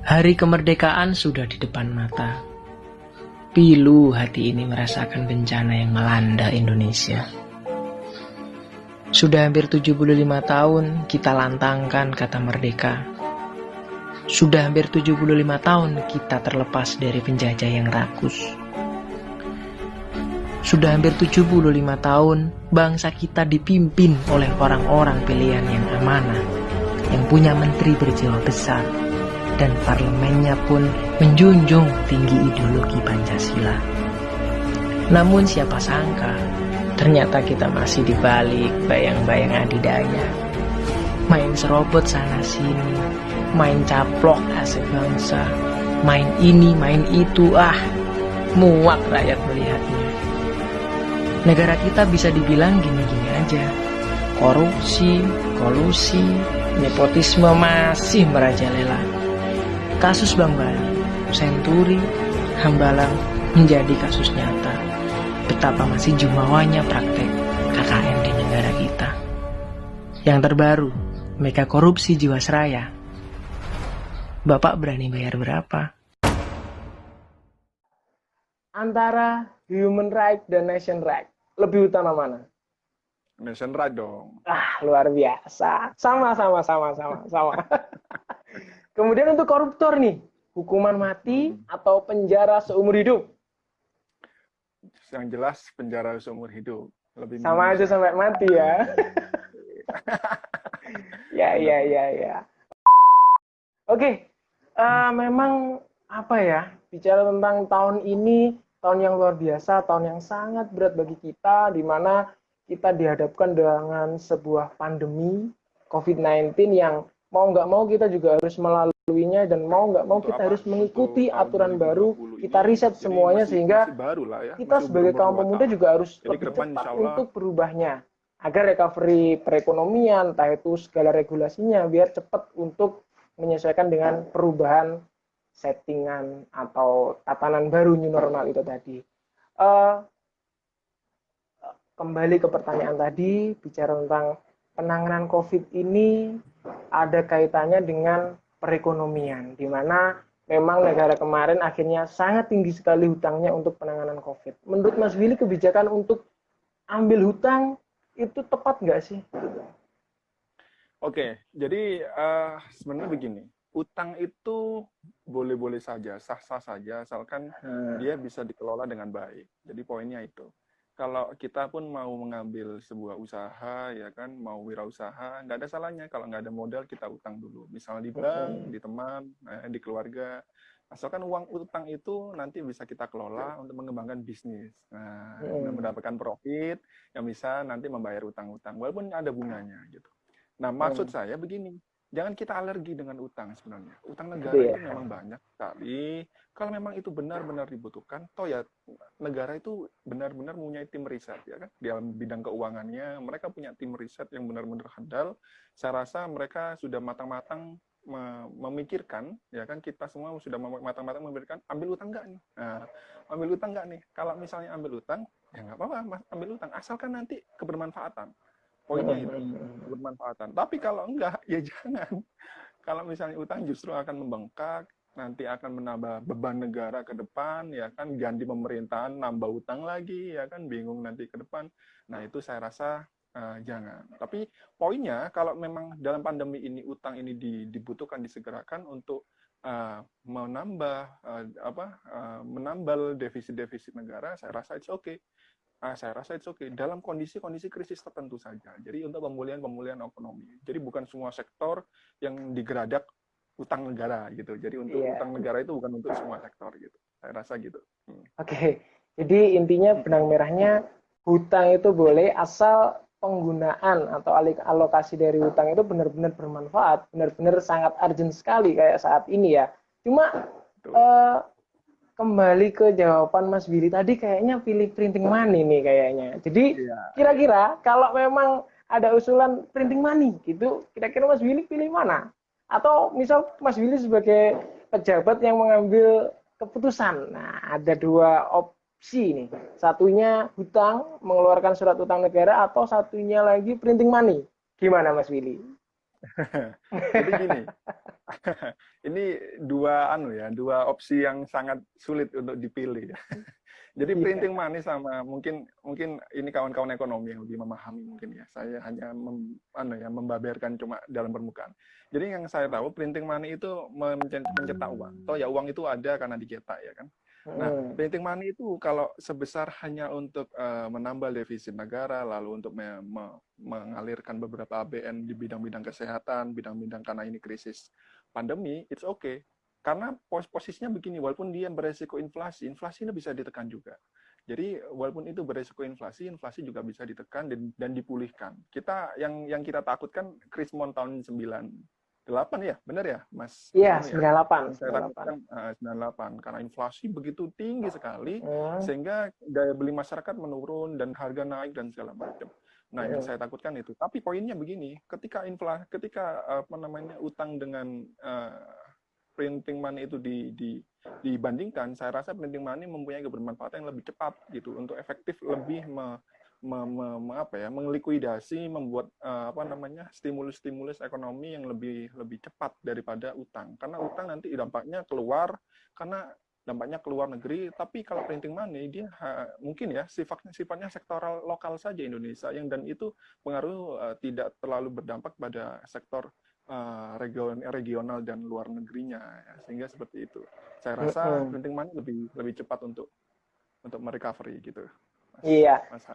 Hari kemerdekaan sudah di depan mata. Pilu hati ini merasakan bencana yang melanda Indonesia. Sudah hampir 75 tahun kita lantangkan kata merdeka. Sudah hampir 75 tahun kita terlepas dari penjajah yang rakus. Sudah hampir 75 tahun bangsa kita dipimpin oleh orang-orang pilihan yang amanah, yang punya menteri berjiwa besar, dan parlemennya pun menjunjung tinggi ideologi Pancasila. Namun siapa sangka, ternyata kita masih dibalik bayang-bayang adidaya. Main serobot sana-sini, main caplok aset bangsa, main ini, main itu, muak rakyat melihatnya. Negara kita bisa dibilang gini-gini aja. Korupsi, kolusi, nepotisme masih merajalela. Kasus Bank Bali, Senturi, Hambalang menjadi kasus nyata. Betapa masih jumawanya praktek KKN di negara kita. Yang terbaru, mega korupsi Jiwasraya. Bapak berani bayar berapa? Antara human right dan nation right, lebih utama mana? Nation right dong. Luar biasa. Sama. Kemudian untuk koruptor nih, hukuman mati atau penjara seumur hidup? Yang jelas penjara seumur hidup. Lebih sama aja sampai mati ya. Ya. Oke, memang apa ya, bicara tentang tahun ini, tahun yang luar biasa, tahun yang sangat berat bagi kita, di mana kita dihadapkan dengan sebuah pandemi COVID-19 yang mau nggak mau kita juga harus melaluinya, dan mau nggak mau kita harus mengikuti aturan baru, kita riset semuanya, sehingga kita sebagai kaum pemuda juga harus lebih cepat untuk berubahnya, agar recovery perekonomian, entah itu segala regulasinya, biar cepat untuk menyesuaikan dengan perubahan settingan atau tatanan baru new normal itu tadi. Kembali ke pertanyaan tadi, bicara tentang penanganan COVID ini ada kaitannya dengan perekonomian, di mana memang negara kemarin akhirnya sangat tinggi sekali hutangnya untuk penanganan COVID. Menurut Mas Willy, kebijakan untuk ambil hutang itu tepat nggak sih? Oke, jadi sebenarnya begini, utang itu boleh-boleh saja, sah-sah saja, asalkan dia bisa dikelola dengan baik. Jadi poinnya itu. Kalau kita pun mau mengambil sebuah usaha, ya kan, mau wirausaha, nggak ada salahnya kalau nggak ada modal kita utang dulu. Misalnya di bank, di teman, di keluarga. Asalkan uang utang itu nanti bisa kita kelola untuk mengembangkan bisnis. Nah, mendapatkan profit yang bisa nanti membayar utang-utang, walaupun ada bunganya gitu. Nah, maksud saya begini, jangan kita alergi dengan utang sebenarnya. Utang negara itu memang banyak sekali. Kalau memang itu benar-benar dibutuhkan, toh ya negara itu benar-benar mempunyai tim riset, ya kan? Di dalam bidang keuangannya, mereka punya tim riset yang benar-benar handal. Saya rasa mereka sudah matang-matang memikirkan, ya kan? Kita semua sudah matang-matang memikirkan, ambil utang nggak nih? Nah, ambil utang nggak nih? Kalau misalnya ambil utang, ya nggak apa-apa, ambil utang. Asalkan nanti kebermanfaatan. Poinnya itu, bermanfaatan. Tapi kalau enggak, ya jangan. Kalau misalnya utang justru akan membengkak, nanti akan menambah beban negara ke depan, ya kan, ganti pemerintahan, nambah utang lagi, ya kan, bingung nanti ke depan. Nah, itu saya rasa jangan. Tapi poinnya, kalau memang dalam pandemi ini, utang ini dibutuhkan, disegerakan untuk menambal defisit-defisit negara, saya rasa it's okay. Dalam kondisi-kondisi krisis tertentu saja. Jadi untuk pemulihan ekonomi. Jadi bukan semua sektor yang digeradak utang negara gitu. Jadi untuk utang negara itu bukan untuk semua sektor gitu. Saya rasa gitu. Oke. Jadi intinya benang merahnya, hutang itu boleh asal penggunaan atau alokasi dari hutang itu benar-benar bermanfaat, benar-benar sangat urgent sekali kayak saat ini ya. Cuma kembali ke jawaban Mas Willy tadi, kayaknya pilih printing money nih kayaknya. Jadi kira-kira kalau memang ada usulan printing money gitu, kira-kira Mas Willy pilih mana? Atau misal Mas Willy sebagai pejabat yang mengambil keputusan, nah ada dua opsi nih. Satunya hutang, mengeluarkan surat utang negara, atau satunya lagi printing money. Gimana Mas Willy? Jadi gini, Ini dua opsi yang sangat sulit untuk dipilih ya. Jadi Iya. printing money sama mungkin ini kawan-kawan ekonomi yang lebih memahami mungkin ya. Saya hanya membaberkan cuma dalam permukaan. Jadi yang saya tahu printing money itu mencetak uang. Toh ya uang itu ada karena dicetak ya kan. Nah, printing money itu kalau sebesar hanya untuk menambah defisit negara, lalu untuk mengalirkan beberapa APBN di bidang-bidang kesehatan, bidang-bidang karena ini krisis pandemi, it's okay. Karena posisinya begini, walaupun dia beresiko inflasi, inflasi ini bisa ditekan juga. Jadi walaupun itu beresiko inflasi, inflasi juga bisa ditekan dan dipulihkan. Kita yang kita takutkan Krismon tahun 98 ya, benar ya, Mas? Iya, Anu ya? 98. Yang saya takutkan 98 karena inflasi begitu tinggi sekali Hmm. sehingga daya beli masyarakat menurun dan harga naik dan segala macam. Nah, yang saya takutkan itu. Tapi poinnya begini, ketika utang dengan printing money itu dibandingkan, saya rasa printing money mempunyai kebermanfaatan yang lebih cepat gitu untuk efektif lebih menglikuidasi, membuat stimulus-stimulus ekonomi yang lebih cepat daripada utang. Karena utang nanti dampaknya keluar negeri, tapi kalau printing money dia mungkin ya sifatnya sektoral lokal saja Indonesia dan itu pengaruh tidak terlalu berdampak pada sektor regional dan luar negerinya ya. Sehingga seperti itu. Saya rasa printing money lebih cepat untuk merecovery gitu. Mas, Iya. Mas.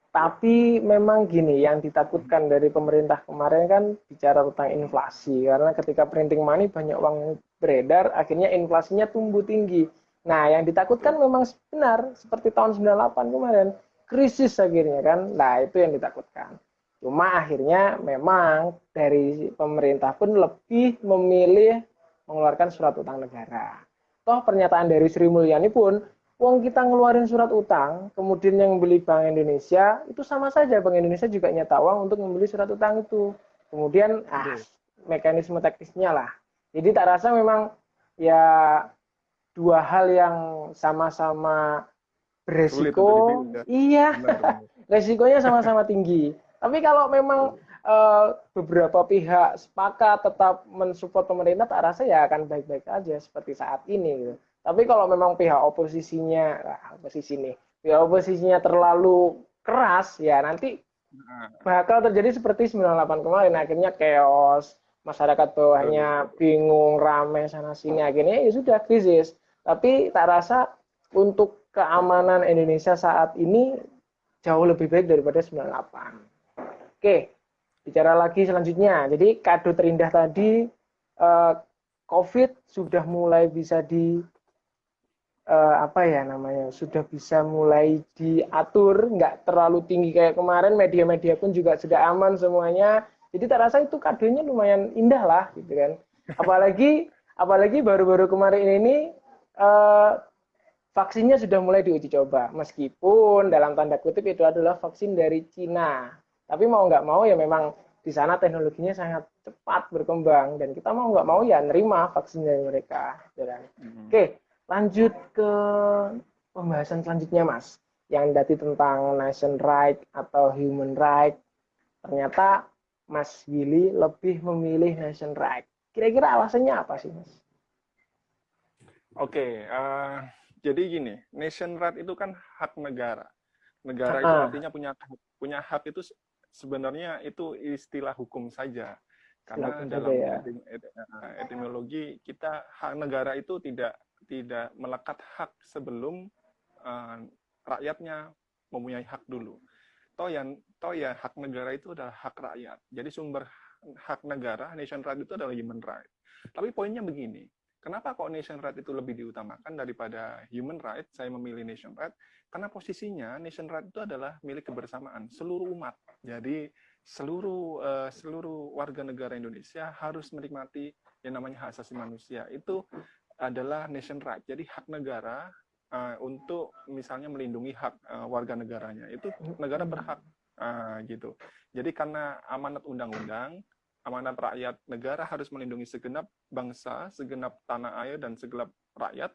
Tapi memang gini, yang ditakutkan dari pemerintah kemarin kan bicara tentang inflasi. Karena ketika printing money banyak uang beredar, akhirnya inflasinya tumbuh tinggi. Nah, yang ditakutkan memang benar, seperti tahun 98 kemarin, krisis akhirnya kan. Nah, itu yang ditakutkan. Cuma akhirnya memang dari pemerintah pun lebih memilih mengeluarkan surat utang negara. Toh pernyataan dari Sri Mulyani pun, uang kita ngeluarin surat utang, kemudian yang beli Bank Indonesia, itu sama saja. Bank Indonesia juga nyata uang untuk membeli surat utang itu. Kemudian, mekanisme teknisnya lah. Jadi tak rasa memang ya dua hal yang sama-sama beresiko. Iya, resikonya sama-sama tinggi. Tapi kalau memang beberapa pihak sepakat tetap mensupport pemerintah, tak rasa ya akan baik-baik aja seperti saat ini gitu. Tapi kalau memang pihak oposisinya terlalu keras, ya nanti bakal terjadi seperti 98 kemarin. Akhirnya chaos, masyarakat bawahnya bingung, rame sana sini, akhirnya ya sudah krisis. Tapi tak rasa untuk keamanan Indonesia saat ini jauh lebih baik daripada 98. Oke, bicara lagi selanjutnya. Jadi kado terindah tadi, COVID sudah mulai bisa sudah bisa mulai diatur, nggak terlalu tinggi kayak kemarin, media-media pun juga sudah aman semuanya. Jadi tak rasa itu kadonya lumayan indah lah, gitu kan. Apalagi baru-baru kemarin ini vaksinnya sudah mulai diuji coba, meskipun dalam tanda kutip itu adalah vaksin dari Cina. Tapi mau nggak mau ya memang di sana teknologinya sangat cepat berkembang dan kita mau nggak mau ya nerima vaksin dari mereka. Oke, lanjut ke pembahasan selanjutnya, Mas. Yang tadi tentang nation right atau human right. Ternyata Mas Willy lebih memilih nation right. Kira-kira alasannya apa sih, Mas? Oke, jadi gini, nation right itu kan hak negara. Negara itu artinya punya hak itu sebenarnya itu istilah hukum saja. Karena dalam etimologi kita hak negara itu tidak melekat hak sebelum rakyatnya mempunyai hak dulu. Toh ya hak negara itu adalah hak rakyat. Jadi sumber hak negara, nation right itu adalah human right. Tapi poinnya begini, kenapa kok nation right itu lebih diutamakan daripada human right? Saya memilih nation right karena posisinya nation right itu adalah milik kebersamaan seluruh umat. Jadi seluruh warga negara Indonesia harus menikmati yang namanya hak asasi manusia. Itu adalah nation right. Jadi hak negara untuk misalnya melindungi hak warga negaranya. Itu negara berhak gitu. Jadi karena amanat undang-undang, amanat rakyat, negara harus melindungi segenap bangsa, segenap tanah air, dan segenap rakyat,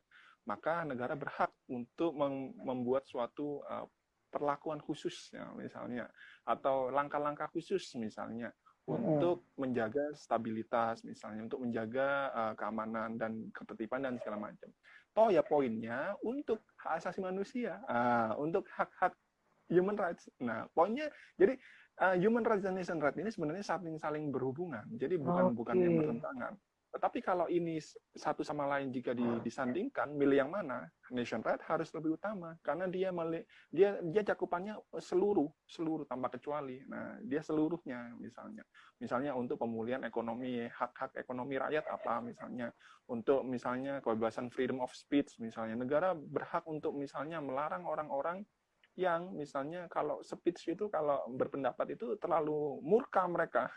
maka negara berhak untuk membuat suatu perlakuan khusus, ya, misalnya, atau langkah-langkah khusus, misalnya, untuk menjaga stabilitas misalnya, untuk menjaga keamanan dan ketertiban dan segala macam. Toh ya poinnya untuk hak asasi manusia, untuk hak-hak human rights. Nah, poinnya jadi human rights dan nation rights ini sebenarnya saling berhubungan. Jadi bukan yang Oke. bertentangan. Tetapi kalau ini satu sama lain jika disandingkan, milih yang mana? Nation right harus lebih utama karena dia cakupannya seluruh tanpa kecuali. Nah, dia seluruhnya misalnya untuk pemulihan ekonomi, hak-hak ekonomi rakyat apa misalnya, untuk misalnya kebebasan freedom of speech misalnya, negara berhak untuk misalnya melarang orang-orang yang misalnya kalau speech itu kalau berpendapat itu terlalu murka mereka,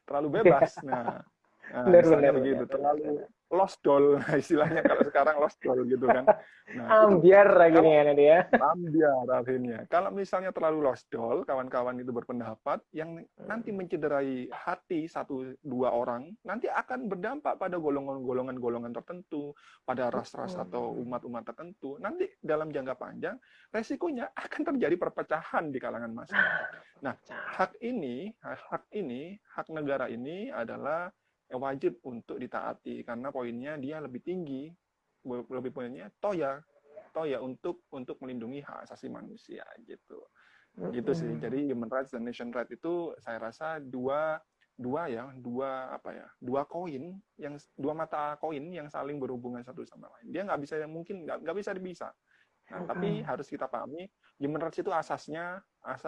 terlalu bebas. Nah, Benar, misalnya benar, benar, begitu, benar, terlalu benar. lost doll, istilahnya kalau sekarang lost doll gitu kan. Nah, itu Ambiar lagi nih kalau ya dia. ambiar akhirnya. Kalau misalnya terlalu lost doll, kawan-kawan itu berpendapat yang nanti mencederai hati satu dua orang, nanti akan berdampak pada golongan-golongan tertentu, pada ras-ras atau umat-umat tertentu. Nanti dalam jangka panjang, resikonya akan terjadi perpecahan di kalangan masyarakat. Nah, hak negara ini adalah wajib untuk ditaati karena poinnya dia lebih tinggi, lebih poinnya toh ya untuk melindungi hak asasi manusia gitu sih. Jadi human rights dan nation rights itu saya rasa dua koin yang dua mata koin yang saling berhubungan satu sama lain. Dia nggak bisa nggak bisa dipisah. Nah, tapi harus kita pahami human rights itu asas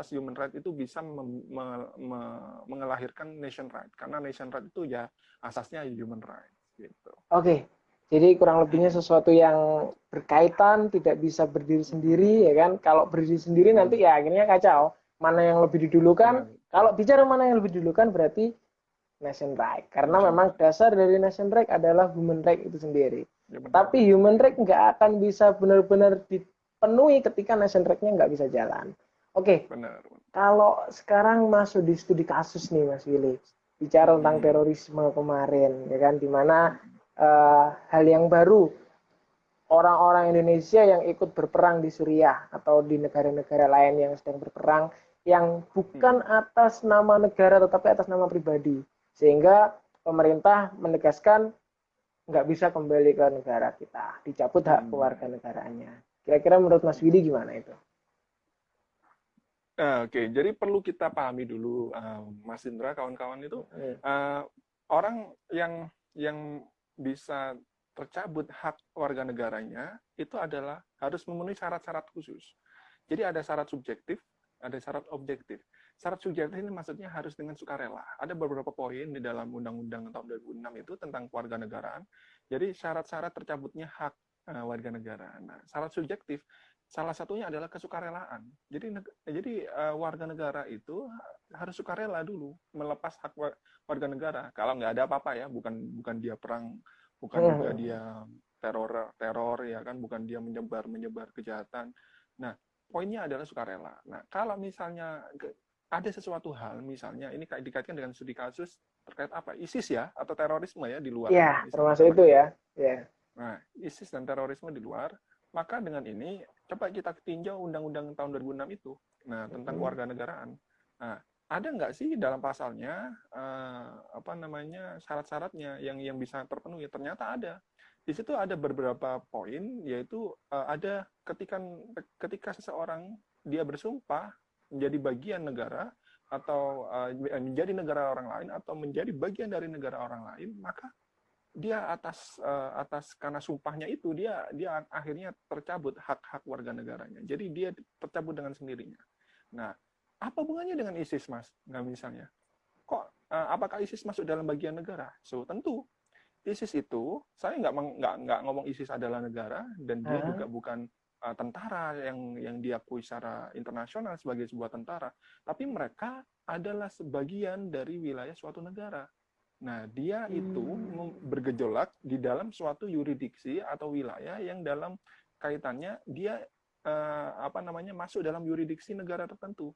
human rights itu bisa mengelahirkan nation rights karena nation rights itu ya asasnya human rights gitu. Oke, jadi kurang lebihnya sesuatu yang berkaitan, tidak bisa berdiri sendiri, ya kan? Kalau berdiri sendiri nanti ya akhirnya kacau. Mana yang lebih didulukan? Benar. Kalau bicara mana yang lebih didulukan berarti nation right. Karena Nation memang right. dasar dari nation right adalah human right itu sendiri. Human Tapi right. human right nggak akan bisa benar-benar dipenuhi ketika nation right-nya nggak bisa jalan. Oke, Benar. kalau sekarang masuk di studi kasus nih Mas Willy, bicara tentang terorisme kemarin, ya kan, dimana hal yang baru, orang-orang Indonesia yang ikut berperang di Suriah atau di negara-negara lain yang sedang berperang, yang bukan atas nama negara tetapi atas nama pribadi, sehingga pemerintah menegaskan nggak bisa kembali ke negara kita, dicabut hak kewarganegaraannya. Kira-kira menurut Mas Willy gimana itu? Oke, jadi perlu kita pahami dulu, Mas Indra, kawan-kawan itu orang yang bisa tercabut hak warga negaranya itu adalah harus memenuhi syarat-syarat khusus. Jadi ada syarat subjektif, ada syarat objektif. Syarat subjektif ini maksudnya harus dengan sukarela. Ada beberapa poin di dalam Undang-Undang tahun 2006 itu tentang kewarganegaraan. Jadi syarat-syarat tercabutnya hak warga negara. Nah, syarat subjektif salah satunya adalah kesukarelaan. Jadi warga negara itu harus sukarela dulu melepas hak warga negara. Kalau nggak ada apa-apa ya, bukan dia perang, bukan juga dia teror ya kan, bukan dia menyebar kejahatan. Nah, poinnya adalah sukarela. Nah, kalau misalnya ada sesuatu hal, misalnya ini dikaitkan dengan studi kasus terkait apa? ISIS ya, atau terorisme ya di luar. Ya, termasuk itu ya. Ya. Nah, ISIS dan terorisme di luar, maka dengan ini coba kita tinjau Undang-Undang tahun 2006 itu, nah tentang kewarganegaraan. Nah, ada nggak sih dalam pasalnya syarat-syaratnya yang bisa terpenuhi? Ternyata ada. Di situ ada beberapa poin, yaitu ada ketika seseorang dia bersumpah menjadi bagian negara atau menjadi negara orang lain atau menjadi bagian dari negara orang lain, maka dia atas karena sumpahnya itu dia akhirnya tercabut hak-hak warga negaranya. Jadi dia tercabut dengan sendirinya. Nah, apa hubungannya dengan ISIS, Mas? Nggak misalnya. Kok apakah ISIS masuk dalam bagian negara? So, tentu ISIS itu saya nggak ngomong ISIS adalah negara dan dia juga bukan tentara yang diakui secara internasional sebagai sebuah tentara, tapi mereka adalah sebagian dari wilayah suatu negara. Nah, dia itu bergejolak di dalam suatu yurisdiksi atau wilayah yang dalam kaitannya dia masuk dalam yurisdiksi negara tertentu.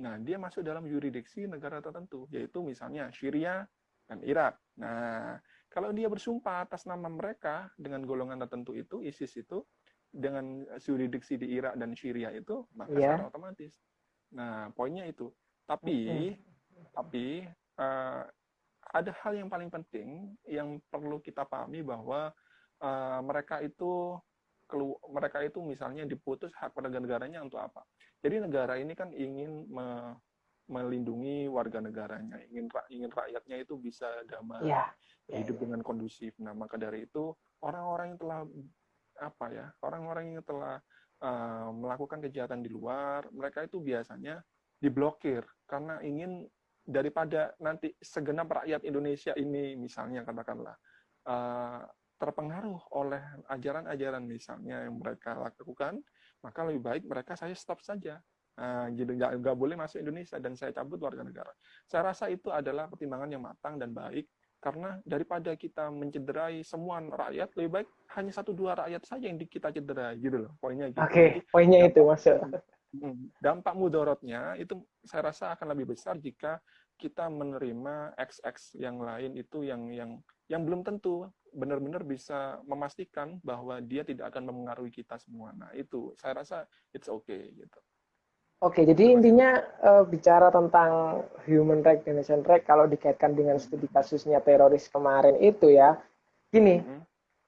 Nah, dia masuk dalam yurisdiksi negara tertentu, yaitu misalnya Syria dan Irak. Nah, kalau dia bersumpah atas nama mereka dengan golongan tertentu itu, ISIS itu, dengan yurisdiksi di Irak dan Syria itu, maka secara otomatis. Nah, poinnya itu. Tapi uh, ada hal yang paling penting yang perlu kita pahami bahwa mereka itu misalnya diputus hak warga negaranya untuk apa? Jadi negara ini kan ingin melindungi warga negaranya, ingin rakyatnya itu bisa damai, Iya. hidup dengan kondusif. Nah, maka dari itu orang-orang yang telah orang-orang yang telah melakukan kejahatan di luar, mereka itu biasanya diblokir karena ingin daripada nanti segenap rakyat Indonesia ini misalnya katakanlah terpengaruh oleh ajaran-ajaran misalnya yang mereka lakukan, maka lebih baik mereka saya stop saja. Jadi nggak boleh masuk Indonesia dan saya cabut warga negara. Saya rasa itu adalah pertimbangan yang matang dan baik karena daripada kita mencederai semua rakyat, lebih baik hanya 1-2 rakyat saja yang kita cederai gitu loh. Poinnya gitu. Jadi Oke, poinnya itu masuk. dampak mudorotnya itu saya rasa akan lebih besar jika kita menerima XX yang lain itu yang belum tentu benar-benar bisa memastikan bahwa dia tidak akan mempengaruhi kita semua. Nah, itu saya rasa it's okay gitu. Oke, jadi intinya bicara tentang human right, Indonesian right, kalau dikaitkan dengan studi kasusnya teroris kemarin itu ya, gini,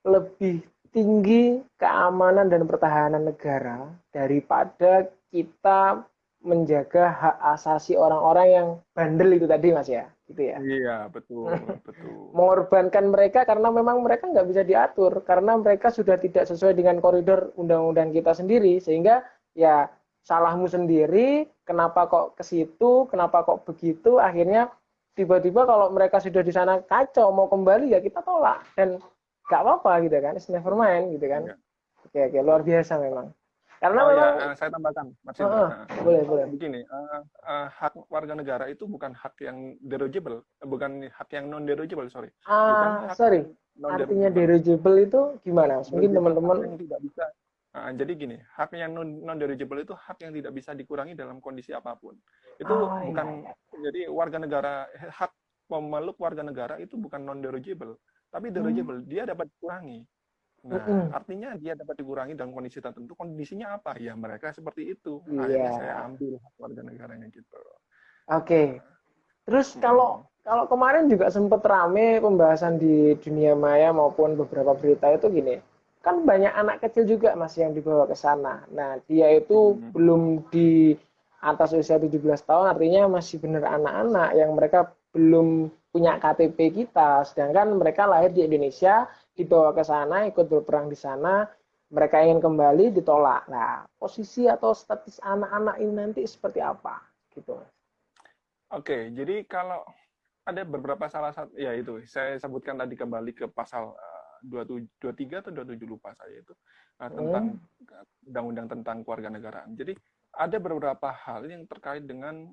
lebih tinggi keamanan dan pertahanan negara daripada kita menjaga hak asasi orang-orang yang bandel itu tadi, Mas ya, gitu ya. Iya, betul, betul. Mengorbankan mereka karena memang mereka nggak bisa diatur, karena mereka sudah tidak sesuai dengan koridor undang-undang kita sendiri, sehingga ya salahmu sendiri, kenapa kok ke situ, kenapa kok begitu, akhirnya tiba-tiba kalau mereka sudah di sana kacau, mau kembali ya kita tolak, dan nggak apa-apa gitu kan, it's never mind gitu kan. Iya. Oke, luar biasa memang. Karena Oh memang, ya, saya tambahkan, Mas Indra. boleh. Begini, hak warga negara itu bukan hak yang derogible, bukan hak yang non-derogible, sorry. Bukan hak Sorry, artinya non-derogible. derogible itu gimana? Mungkin teman-teman. Hak yang tidak bisa. Jadi gini, hak yang non-derogible itu hak yang tidak bisa dikurangi dalam kondisi apapun. Itu bukan, jadi warga negara, hak pemeluk warga negara itu bukan non-derogible, tapi derogible, dia dapat dikurangi. Nah, artinya dia dapat dikurangi dalam kondisi tertentu. Kondisinya apa? Ya mereka seperti itu. Akhirnya saya ambil hak warga negaranya gitu. Oke. Terus kalau kemarin juga sempat rame pembahasan di dunia maya maupun beberapa berita itu gini, kan banyak anak kecil juga Mas yang dibawa ke sana. Nah, dia itu belum di atas usia 17 tahun, artinya masih benar anak-anak yang mereka belum punya KTP kita, sedangkan mereka lahir di Indonesia, dibawa ke sana, ikut berperang di sana, mereka ingin kembali, ditolak. Nah, posisi atau status anak-anak ini nanti seperti apa? Gitu. Oke, jadi kalau ada beberapa salah satu, ya itu, saya sebutkan tadi kembali ke pasal 23 atau 27 lupa saya itu, tentang undang-undang tentang kewarganegaraan. Jadi ada beberapa hal yang terkait dengan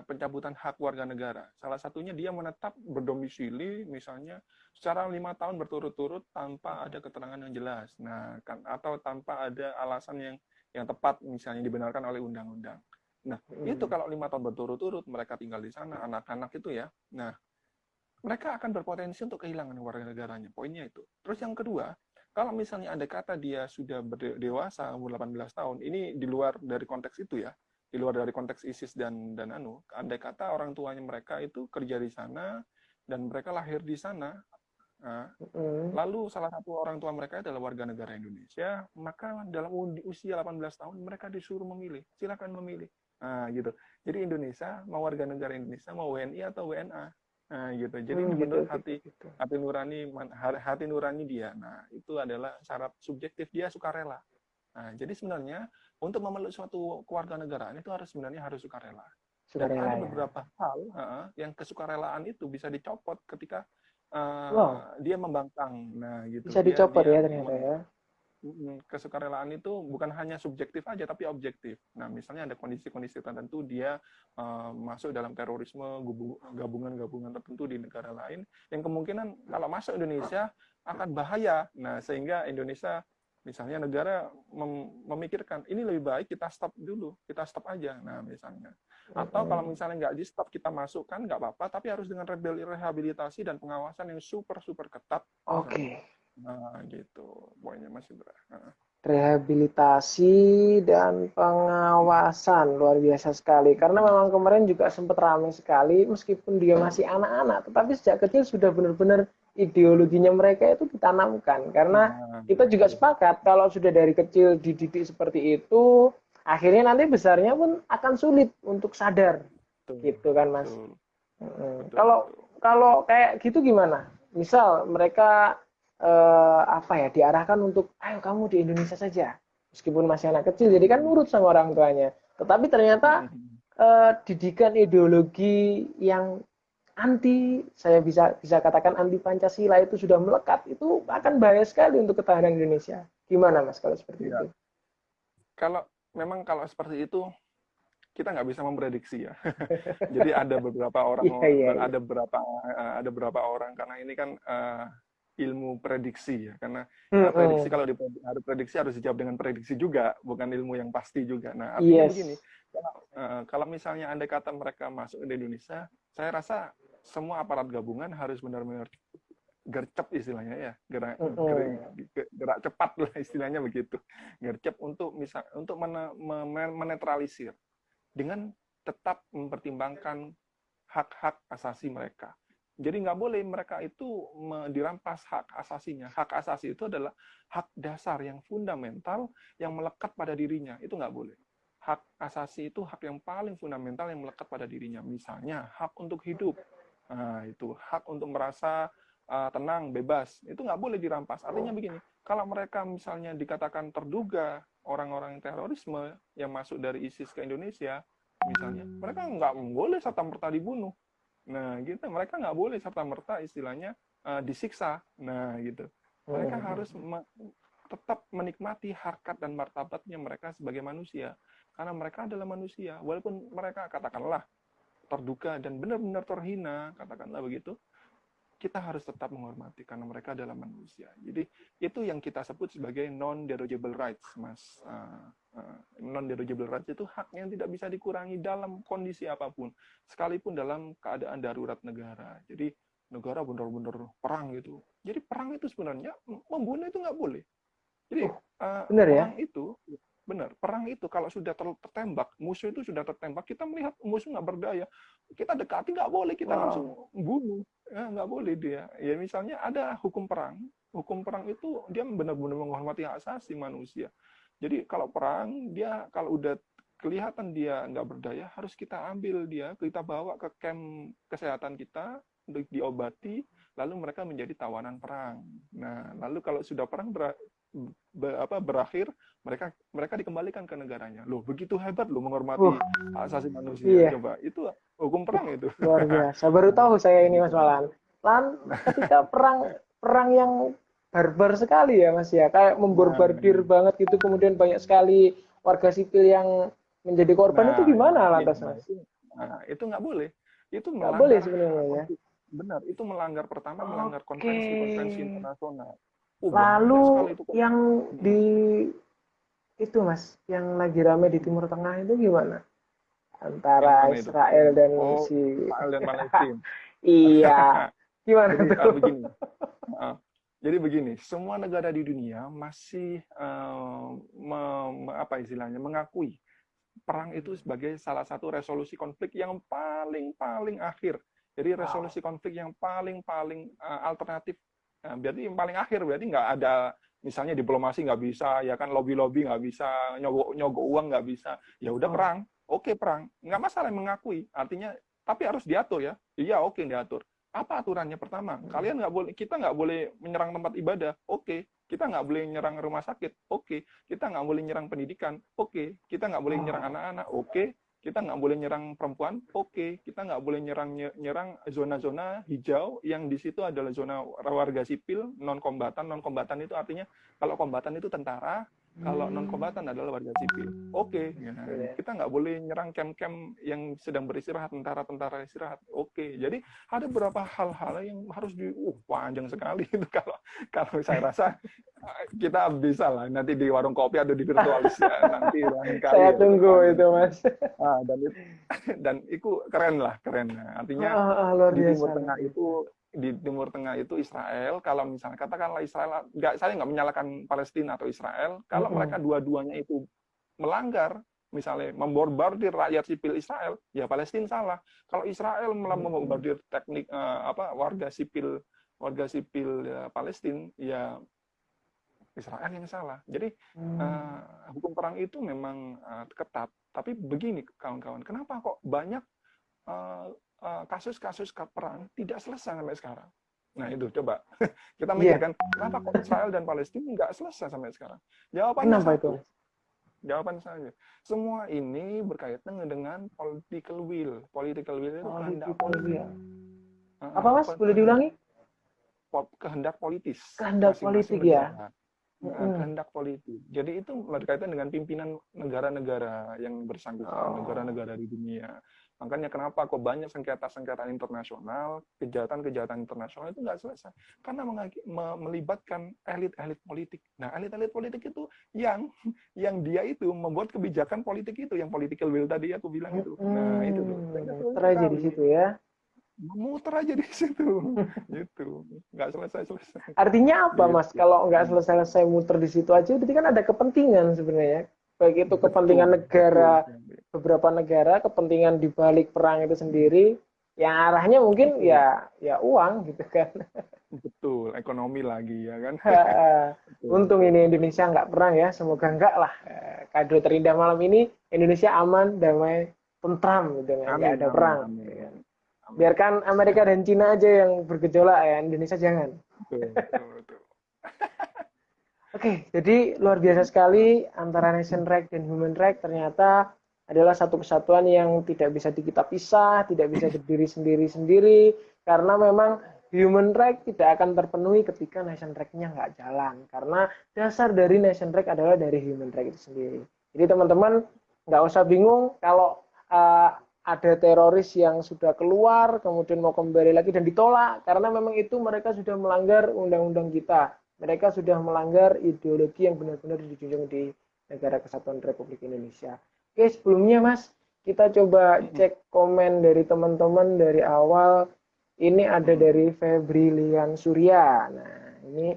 pencabutan hak warga negara. Salah satunya dia menetap berdomisili misalnya secara 5 tahun berturut-turut tanpa ada keterangan yang jelas. Nah, kan, atau tanpa ada alasan yang tepat misalnya dibenarkan oleh undang-undang. Nah, itu kalau 5 tahun berturut-turut mereka tinggal di sana, anak-anak itu ya. Nah, mereka akan berpotensi untuk kehilangan warga negaranya. Poinnya itu. Terus yang kedua, kalau misalnya ada kata dia sudah dewasa, umur 18 tahun, ini di luar dari konteks itu ya, di luar dari konteks ISIS dan andai kata orang tuanya mereka itu kerja di sana, dan mereka lahir di sana, lalu salah satu orang tua mereka adalah warga negara Indonesia, maka dalam usia 18 tahun mereka disuruh memilih, silakan memilih. Gitu. Jadi Indonesia, mau warga negara Indonesia, mau WNI atau WNA. Gitu. Jadi menurut hati nurani dia. Nah, itu adalah syarat subjektif dia sukarela. Jadi sebenarnya untuk memeluk suatu kewarganegaraan itu sebenarnya harus sukarela. Dan ada beberapa hal yang kesukarelaan itu bisa dicopot ketika dia membangkang. Nah, gitu. Bisa dicopot ya ternyata ya. Kesukarelaan itu bukan hanya subjektif aja tapi objektif. Nah, misalnya ada kondisi-kondisi tertentu dia masuk dalam terorisme, gabungan-gabungan tertentu di negara lain yang kemungkinan kalau masuk Indonesia akan bahaya. Nah, sehingga Indonesia misalnya negara memikirkan ini lebih baik kita stop dulu, kita stop aja. Nah, misalnya. Atau kalau misalnya nggak di stop kita masukkan nggak apa-apa, tapi harus dengan rehabilitasi dan pengawasan yang super ketat. Oke. Nah, gitu poinnya Mas Indra. rehabilitasi dan pengawasan luar biasa sekali. Karena memang kemarin juga sempat ramai sekali, meskipun dia masih anak-anak, tetapi sejak kecil sudah benar-benar ideologinya mereka itu ditanamkan. Karena Nah, kita juga sepakat kalau sudah dari kecil dididik seperti itu, akhirnya nanti besarnya pun akan sulit untuk sadar, betul, gitu kan Mas. betul, betul, Kalau betul. kalau kayak gitu gimana? Misal mereka apa ya, diarahkan untuk ayo kamu di Indonesia saja, meskipun masih anak kecil, jadi kan nurut sama orang tuanya. Tetapi ternyata didikan ideologi yang anti, saya bisa bisa katakan anti Pancasila itu sudah melekat, itu akan bahaya sekali untuk ketahanan Indonesia. Gimana Mas kalau seperti Ya, itu? kalau memang kalau seperti itu kita nggak bisa memprediksi ya. Jadi ada beberapa orang, Iya, iya, iya. ada beberapa orang karena ini kan ilmu prediksi ya. Karena prediksi Mm-mm. kalau harus prediksi harus dijawab dengan prediksi juga, bukan ilmu yang pasti juga. Nah, artinya begini, Yes. kalau misalnya andai kata mereka masuk ke Indonesia, saya rasa semua aparat gabungan harus benar-benar gercep istilahnya ya, Mm-mm. gerak cepat lah istilahnya begitu, gercep untuk menetralisir dengan tetap mempertimbangkan hak-hak asasi mereka. Jadi nggak boleh mereka itu dirampas hak asasinya. Hak asasi itu adalah hak dasar yang fundamental yang melekat pada dirinya. Itu nggak boleh. Hak asasi itu hak yang paling fundamental yang melekat pada dirinya. Misalnya hak untuk hidup. Nah, itu hak untuk merasa tenang, bebas. Itu nggak boleh dirampas. Artinya begini, kalau mereka misalnya dikatakan terduga orang-orang terorisme yang masuk dari ISIS ke Indonesia, misalnya, mereka nggak boleh serta-merta dibunuh. Nah, gitu. Mereka nggak boleh serta-merta istilahnya disiksa. Nah, gitu. Mereka harus tetap menikmati harkat dan martabatnya mereka sebagai manusia. Karena mereka adalah manusia. Walaupun mereka katakanlah terduga dan benar-benar terhina, katakanlah begitu, kita harus tetap menghormati karena mereka adalah manusia. Jadi itu yang kita sebut sebagai non-derogable rights, Mas. Non-derogable rights itu hak yang tidak bisa dikurangi dalam kondisi apapun, sekalipun dalam keadaan darurat negara. Jadi negara benar-benar perang gitu. Jadi perang itu sebenarnya membunuh itu nggak boleh. Jadi Bener ya? perang itu benar, perang itu kalau sudah tertembak, musuh itu sudah tertembak, kita melihat musuh nggak berdaya, kita dekati nggak boleh, kita Wow. langsung bunuh, ya, nggak boleh dia. Ya misalnya ada hukum perang itu dia benar-benar menghormati hak asasi manusia. Jadi kalau perang dia kalau udah kelihatan dia nggak berdaya, harus kita ambil dia, kita bawa ke camp kesehatan kita untuk diobati, lalu mereka menjadi tawanan perang. Nah, lalu kalau sudah perang berakhir, mereka dikembalikan ke negaranya. Loh, begitu hebat loh menghormati Uh, hak asasi manusia. iya. Coba, itu hukum perang itu. Luar biasa. Baru tahu saya ini Mas Malan. Lan ketika perang perang yang barbar sekali ya Mas ya, kayak Nah, membombardir banget gitu, kemudian banyak sekali warga sipil yang menjadi korban, itu nah, gimana lantas Mas? itu nggak boleh. Itu Nggak boleh melanggar sebenarnya ya. benar. Itu melanggar pertama melanggar Oke. konvensi-konvensi internasional. Banyak Lalu sekali itu. yang di itu Mas, yang lagi rame di Timur Tengah itu gimana? Yang Antara mana itu? Israel dan Oh, si Israel dan Palestina. iya, gimana Jadi tuh? begini. Uh, jadi begini, semua negara di dunia masih apa istilahnya mengakui perang itu sebagai salah satu resolusi konflik yang paling akhir. Jadi Wow. resolusi konflik yang paling alternatif. Nah, berarti yang paling akhir berarti nggak ada misalnya diplomasi nggak bisa, ya kan lobby nggak bisa, nyogok uang nggak bisa. Ya udah Oh. perang, oke perang, nggak masalah mengakui. Artinya tapi harus diatur ya. Iya oke diatur. Apa aturannya? Pertama, kita nggak boleh menyerang tempat ibadah. Oke, kita nggak boleh menyerang rumah sakit. Oke, kita nggak boleh menyerang pendidikan. Oke, kita nggak boleh menyerang anak-anak. Oke, kita nggak boleh nyerang perempuan. Oke, kita nggak boleh nyerang zona-zona hijau yang di situ adalah zona warga sipil non kombatan. Non kombatan itu artinya kalau kombatan itu tentara, kalau non kombatan adalah warga sipil. Oke, ya, kita nggak boleh nyerang camp-camp yang sedang beristirahat, tentara-tentara istirahat. Oke, jadi ada beberapa hal-hal yang harus panjang sekali itu kalau kalau saya rasa kita bisa lah nanti di warung kopi atau di virtualis ya nanti lain kali Saya ya ke tunggu depan. itu, Mas. Dan itu keren lah, keren. Artinya Luar di biasa. Timur Tengah itu Israel, kalau misalnya katakanlah Israel, saya nggak menyalahkan Palestina atau Israel, kalau mereka dua-duanya itu melanggar, misalnya membombardir rakyat sipil Israel, ya Palestina salah. Kalau Israel malah membombardir warga sipil Palestina, ya Israel yang salah. Jadi hukum perang itu memang ketat. Tapi begini kawan-kawan, kenapa kok banyak kasus-kasus perang tidak selesai sampai sekarang? Nah itu coba kita mikirkan, kenapa kok Israel dan Palestina nggak selesai sampai sekarang? Jawabannya Kenapa satu. itu? Jawaban saya, semua ini berkaitan dengan political will. Political will itu kehendak politik. Apa, Mas? Boleh diulangi? Kehendak politis. Kehendak politik ya. Kehendak politik. Jadi itu berkaitan dengan pimpinan negara-negara yang bersangkutan, negara-negara di dunia. Makanya kenapa kok banyak sengketa-sengketa internasional, kejahatan-kejahatan internasional itu nggak selesai. Karena melibatkan elit-elit politik. Nah, elit-elit politik itu yang dia itu membuat kebijakan politik itu, yang political will tadi aku bilang itu. Nah, itu tuh. Muter aja di situ ya. Muter aja di situ. Gitu. Nggak selesai-selesai. Artinya apa, gitu. Mas? Kalau nggak selesai muter di situ aja, berarti kan ada kepentingan sebenarnya. Baik itu kepentingan negara, beberapa negara, kepentingan di balik perang itu sendiri, yang arahnya mungkin ya uang gitu kan. Betul, ekonomi lagi ya kan. Untung ini Indonesia nggak perang ya, semoga enggak lah. Kado terindah malam ini, Indonesia aman, damai, tentram gitu, nggak ada perang. Amin. Biarkan Amerika dan Cina aja yang bergejolak ya, Indonesia jangan. Betul. Oke, jadi luar biasa sekali antara nation right dan human right ternyata adalah satu kesatuan yang tidak bisa kita pisah, tidak bisa berdiri sendiri-sendiri, karena memang human right tidak akan terpenuhi ketika nation right-nya nggak jalan. Karena dasar dari nation right adalah dari human right itu sendiri. Jadi teman-teman nggak usah bingung kalau ada teroris yang sudah keluar, kemudian mau kembali lagi dan ditolak, karena memang itu mereka sudah melanggar undang-undang kita. Mereka sudah melanggar ideologi yang benar-benar dijunjung di Negara Kesatuan Republik Indonesia. Oke, sebelumnya Mas, kita coba cek komen dari teman-teman dari awal. Ini ada dari Febrilian Surya. Nah, ini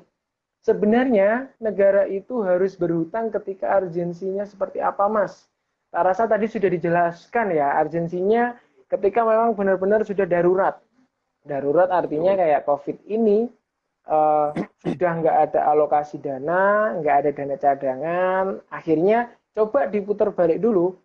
sebenarnya negara itu harus berhutang ketika urgensinya seperti apa, Mas? Saya rasa tadi sudah dijelaskan ya, urgensinya ketika memang benar-benar sudah darurat. Darurat artinya kayak COVID ini, sudah nggak ada alokasi dana, nggak ada dana cadangan, akhirnya coba diputar balik dulu,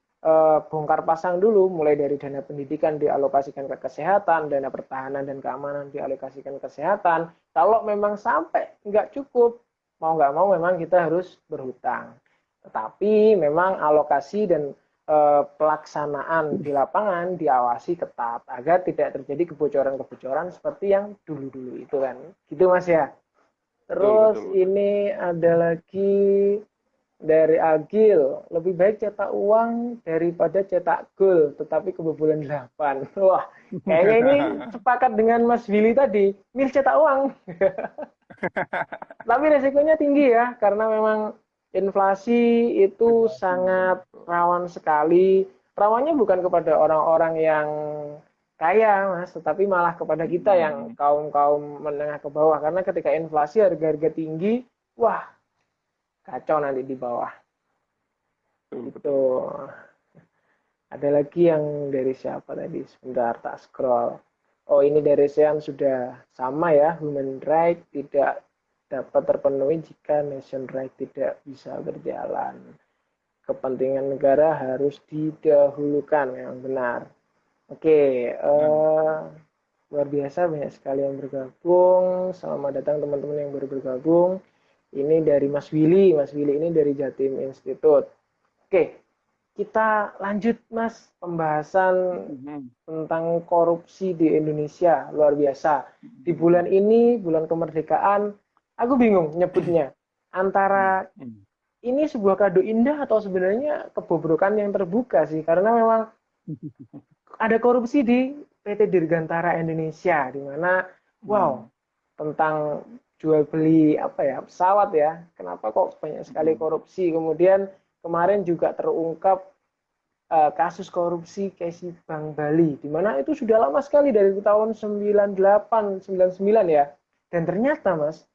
bongkar pasang dulu, mulai dari dana pendidikan dialokasikan ke kesehatan, dana pertahanan dan keamanan dialokasikan ke kesehatan. Kalau memang sampai nggak cukup, mau nggak mau memang kita harus berhutang. Tetapi memang alokasi dan pelaksanaan di lapangan diawasi ketat agar tidak terjadi kebocoran-kebocoran seperti yang dulu-dulu itu kan. Gitu Mas ya. Terus betul. Ini ada lagi dari Agil, lebih baik cetak uang daripada cetak gol, tetapi kebobolan 8. Wah, kayaknya ini sepakat dengan Mas Willy tadi, milih cetak uang. Tapi resikonya tinggi ya, karena memang inflasi itu sangat rawan sekali. Rawannya bukan kepada orang-orang yang kaya, Mas, tetapi malah kepada kita yang kaum-kaum menengah ke bawah. Karena ketika inflasi harga-harga tinggi, wah, kacau nanti di bawah. Itu. Ada lagi yang dari siapa tadi? Sebentar, tak scroll. Oh, ini dari Sean sudah sama ya, human right tidak dapat terpenuhi jika nation right tidak bisa berjalan. Kepentingan negara harus didahulukan, yang benar. Oke, luar biasa banyak sekali yang bergabung. Selamat datang teman-teman yang baru bergabung. Ini dari Mas Willy. Mas Willy ini dari Jatim Institute. Oke, kita lanjut Mas pembahasan tentang korupsi di Indonesia. Luar biasa. Di bulan ini, bulan kemerdekaan, aku bingung nyebutnya. Antara ini sebuah kado indah atau sebenarnya kebobrokan yang terbuka sih. Karena memang ada korupsi di PT Dirgantara Indonesia. Di mana, wow, tentang jual beli apa ya, pesawat ya. Kenapa kok banyak sekali Mm-mm. korupsi? Kemudian kemarin juga terungkap kasus korupsi Kesi Bank Bali, di mana itu sudah lama sekali dari tahun 98, 99 ya. Dan ternyata Mas,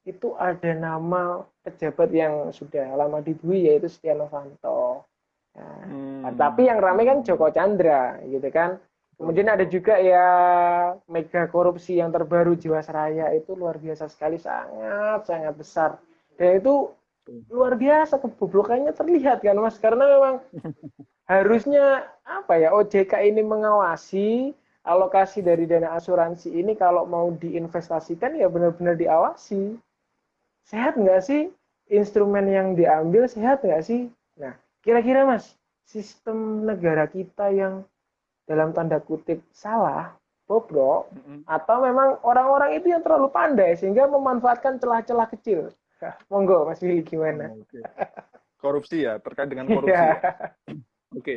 itu ada nama pejabat yang sudah lama dibui yaitu Setia Novanto. Nah, tapi yang ramai kan Hmm. Joko Chandra gitu kan. Betul, Kemudian ada betul. juga ya mega korupsi yang terbaru Jiwasraya, itu luar biasa sekali, sangat sangat besar. Dan itu Betul. luar biasa kebobrokannya terlihat kan Mas, karena memang harusnya apa ya, OJK ini mengawasi alokasi dari dana asuransi ini, kalau mau diinvestasikan ya benar-benar diawasi. Sehat nggak sih instrumen yang diambil, sehat nggak sih? Nah, kira-kira Mas, sistem negara kita yang dalam tanda kutip salah, bobrok, Mm-mm. atau memang orang-orang itu yang terlalu pandai sehingga memanfaatkan celah-celah kecil? Nah, monggo Mas Willy, gimana? Oke. Korupsi ya, terkait dengan korupsi ya. Iya. Oke.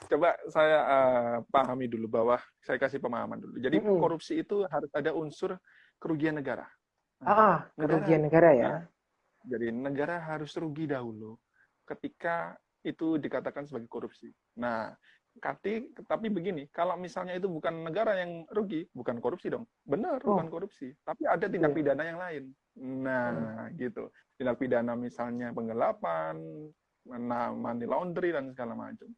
Coba saya pahami dulu bahwa saya kasih pemahaman dulu. Jadi Mm-mm. korupsi itu harus ada unsur kerugian negara. Nah, negara Kerugian negara ya. nah, jadi negara harus rugi dahulu ketika itu dikatakan sebagai korupsi. Nah, tapi begini, kalau misalnya itu bukan negara yang rugi, bukan korupsi dong. Benar, bukan Oh, korupsi. Tapi ada gitu tindak ya. pidana yang lain. Nah, gitu. Tindak pidana misalnya penggelapan, money laundry, dan segala macam.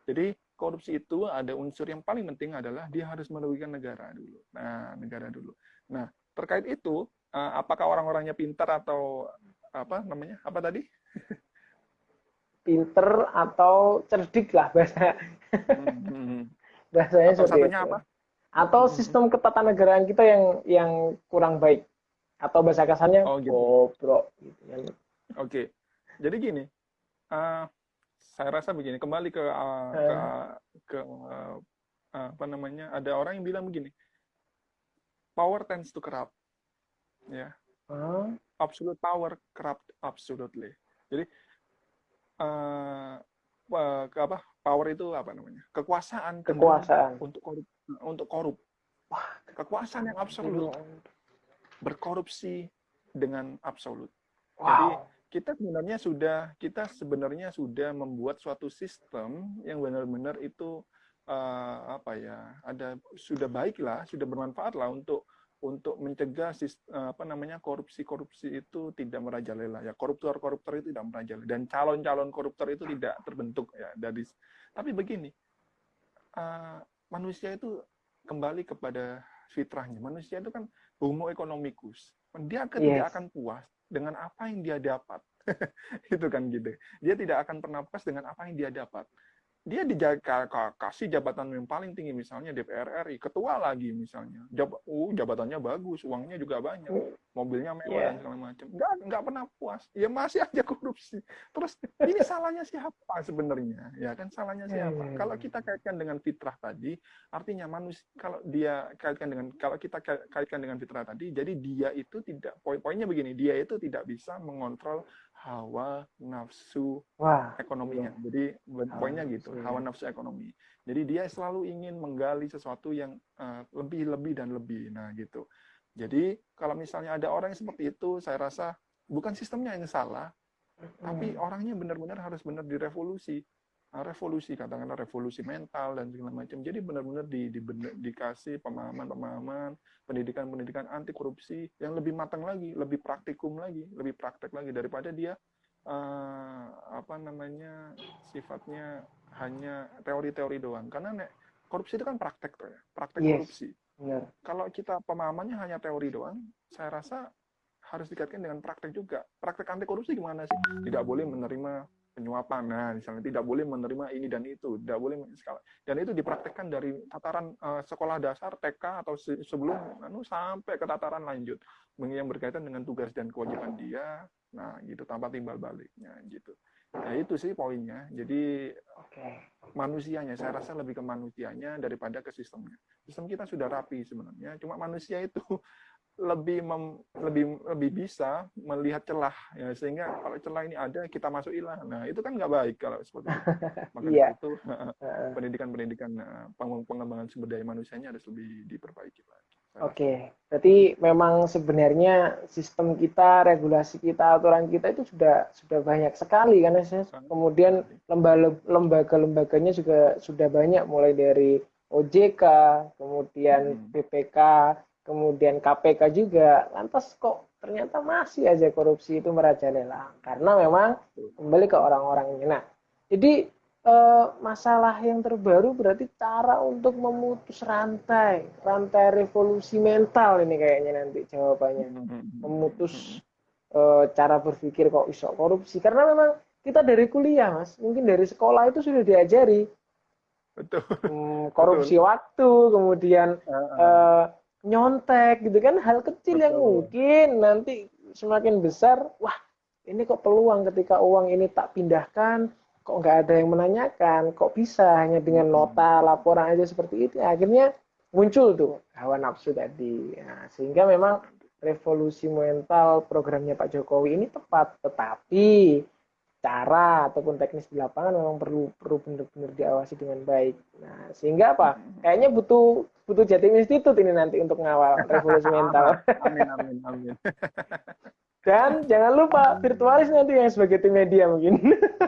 Jadi, korupsi itu ada unsur yang paling penting adalah dia harus merugikan negara dulu. Nah, negara dulu. Nah, terkait itu, apakah orang-orangnya pintar atau apa namanya? Apa tadi? Pinter atau cerdik lah bahasa Hmm, hmm, hmm. bahasanya Atau seperti satunya itu. apa? Atau sistem ketatanegaraan kita yang kurang baik, atau bahasa kasarnya Oh gitu. bobrok gitu kan. Oke. Jadi gini, uh, saya rasa begini. Kembali Eh, apa namanya? Ada orang yang bilang begini, power tends to corrupt, ya. ah, Absolute power corrupt absolutely. Jadi uh, apa? Power itu apa namanya? Kekuasaan cenderung kekuasaan. untuk korup, untuk korup. Kekuasaan yang absolut berkorupsi dengan absolut. Jadi Wow. kita sebenarnya sudah membuat suatu sistem yang benar-benar itu apa ya, sudah baik lah, sudah bermanfaat lah untuk mencegah apa namanya, korupsi itu tidak merajalela ya, koruptor itu tidak merajalela, dan calon-calon koruptor itu tidak terbentuk ya tapi begini, uh, manusia itu kembali kepada fitrahnya. Manusia itu kan homo economicus. Dia tidak Yes. akan puas dengan apa yang dia dapat. Itu kan gitu. Dia tidak akan pernah puas dengan apa yang dia dapat. Dia kasih jabatan yang paling tinggi, misalnya DPR RI, ketua lagi misalnya. Jabatannya bagus, uangnya juga banyak, mobilnya mewah dan Ya. segala macam. Nggak pernah puas. Ya masih aja korupsi. Terus ini salahnya siapa sebenarnya? Ya kan, salahnya siapa? Kalau kita kaitkan dengan fitrah tadi, artinya manusia, kalau kita kaitkan dengan fitrah tadi, jadi dia itu tidak, poinnya begini, dia itu tidak bisa mengontrol hawa nafsu Wah, ekonominya. iya. Jadi poinnya gitu, Alhamdulillah. hawa nafsu ekonomi. Jadi dia selalu ingin menggali sesuatu yang lebih dan lebih. Nah, gitu. Jadi kalau misalnya ada orang yang seperti itu, saya rasa bukan sistemnya yang salah, tapi orangnya benar-benar harus benar direvolusi. Revolusi, katakanlah revolusi mental dan segala macam. Jadi benar-benar dikasih pemahaman-pemahaman, pendidikan-pendidikan anti korupsi yang lebih matang lagi, lebih praktikum lagi, lebih praktek lagi, daripada dia apa namanya, sifatnya hanya teori-teori doang. Karena korupsi itu kan praktek tuh ya, praktek Yes. korupsi. Benar. Kalau kita pemahamannya hanya teori doang, saya rasa harus dikaitkan dengan praktek juga. Praktek anti korupsi gimana sih? Tidak boleh menerima penyuapan, nah misalnya tidak boleh menerima ini dan itu, tidak boleh dan itu dipraktekkan dari tataran sekolah dasar TK atau sebelum sampai ke tataran lanjut yang berkaitan dengan tugas dan kewajiban dia, nah gitu, tanpa timbal baliknya gitu. Nah itu sih poinnya. Jadi manusianya, saya rasa lebih ke manusianya daripada ke sistemnya. Sistem kita sudah rapi sebenarnya, cuma manusia itu lebih bisa melihat celah ya, sehingga kalau celah ini ada, kita masukilah. Nah itu kan nggak baik kalau seperti itu. Maka dari Iya. itu pendidikan pengembangan sumber daya manusianya harus lebih diperbaiki lagi. saya rasa. Oke, berarti memang sebenarnya sistem kita, regulasi kita, aturan kita itu sudah banyak sekali kan, Mas? Sangat Kemudian sekali. lembaga-lembaganya juga sudah banyak, mulai dari OJK, kemudian Mm-mm. BPK, kemudian KPK juga. Lantas kok ternyata masih aja korupsi itu merajalela? Karena memang Betul. kembali ke orang-orangnya. Nah, jadi masalah yang terbaru berarti cara untuk memutus rantai revolusi mental ini kayaknya nanti jawabannya. Memutus cara berpikir kok iso korupsi. Karena memang kita dari kuliah, Mas, mungkin dari sekolah itu sudah diajari Betul. korupsi Betul. waktu, kemudian Heeh. eh, nyontek gitu kan, hal kecil yang Betul. mungkin nanti semakin besar, wah ini kok peluang ketika uang ini tak pindahkan, kok nggak ada yang menanyakan, kok bisa hanya dengan Mm-mm. nota laporan aja seperti itu, akhirnya muncul tuh hawa nafsu tadi. Nah, sehingga memang revolusi mental programnya Pak Jokowi ini tepat, tetapi cara ataupun teknis di lapangan memang perlu perlu benar-benar diawasi dengan baik. Nah, sehingga apa? Mm-mm. Kayaknya butuh butuh Jatim Institute ini nanti untuk ngawal revolusi mental. Amin, amin, amin. Dan jangan lupa virtualis nanti yang sebagai tim media mungkin.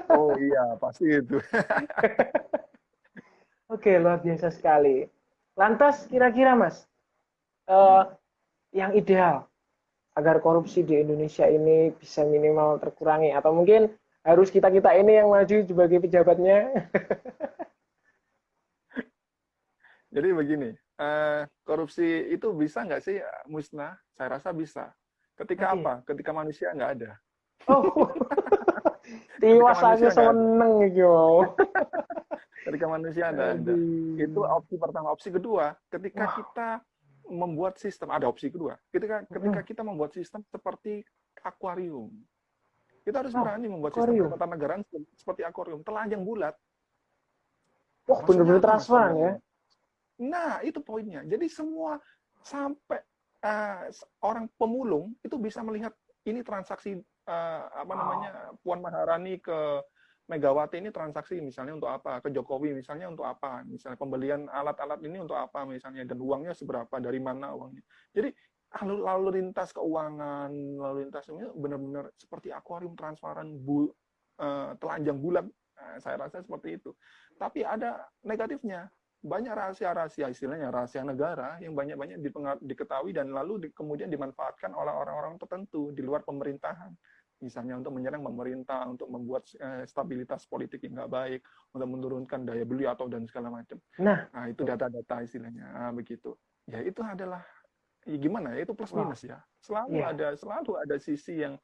Oh iya, pasti itu. Oke, luar biasa sekali. Lantas kira-kira Mas, eh, Hmm. yang ideal agar korupsi di Indonesia ini bisa minimal terkurangi atau mungkin harus kita-kita ini yang maju sebagai pejabatnya. Jadi begini, korupsi itu bisa nggak sih musnah? Saya rasa bisa. Ketika Oke. apa? Ketika manusia nggak ada. Oh, Ketika tiwas aku manusia nggak ada. seneng iki mau. Ketika manusia nggak ada. Itu Aduh. opsi pertama. Opsi kedua, ketika Wah. kita membuat sistem, ada opsi kedua. Ketika Mm-mm. kita membuat sistem seperti akuarium. Kita harus Wow, berani membuat sistem akuarium. ketatanegaraan seperti akuarium, telanjang bulat. Wah, Maksudnya bener-bener apa, Mas, transparan telanjang ya. bulat? Nah, itu poinnya. Jadi semua sampai orang pemulung itu bisa melihat ini transaksi apa Wow. namanya Puan Maharani ke Megawati ini transaksi misalnya untuk apa, ke Jokowi misalnya untuk apa, misalnya pembelian alat-alat ini untuk apa misalnya, dan uangnya seberapa, dari mana uangnya. Jadi lalu lintas keuangan, lalu lintas ini benar-benar seperti akuarium transparan, telanjang bulat. Nah, saya rasa seperti itu. Tapi ada negatifnya, banyak rahasia-rahasia, istilahnya rahasia negara yang banyak-banyak diketahui dan lalu kemudian dimanfaatkan oleh orang-orang tertentu di luar pemerintahan. Misalnya untuk menyerang pemerintah, untuk membuat stabilitas politik yang nggak baik, untuk menurunkan daya beli atau dan segala macam. Nah, Nah, itu tuh. data-data istilahnya. Nah, begitu. Ya itu adalah ya gimana ya, itu plus Wow. minus ya. Selalu Iya. ada sisi yang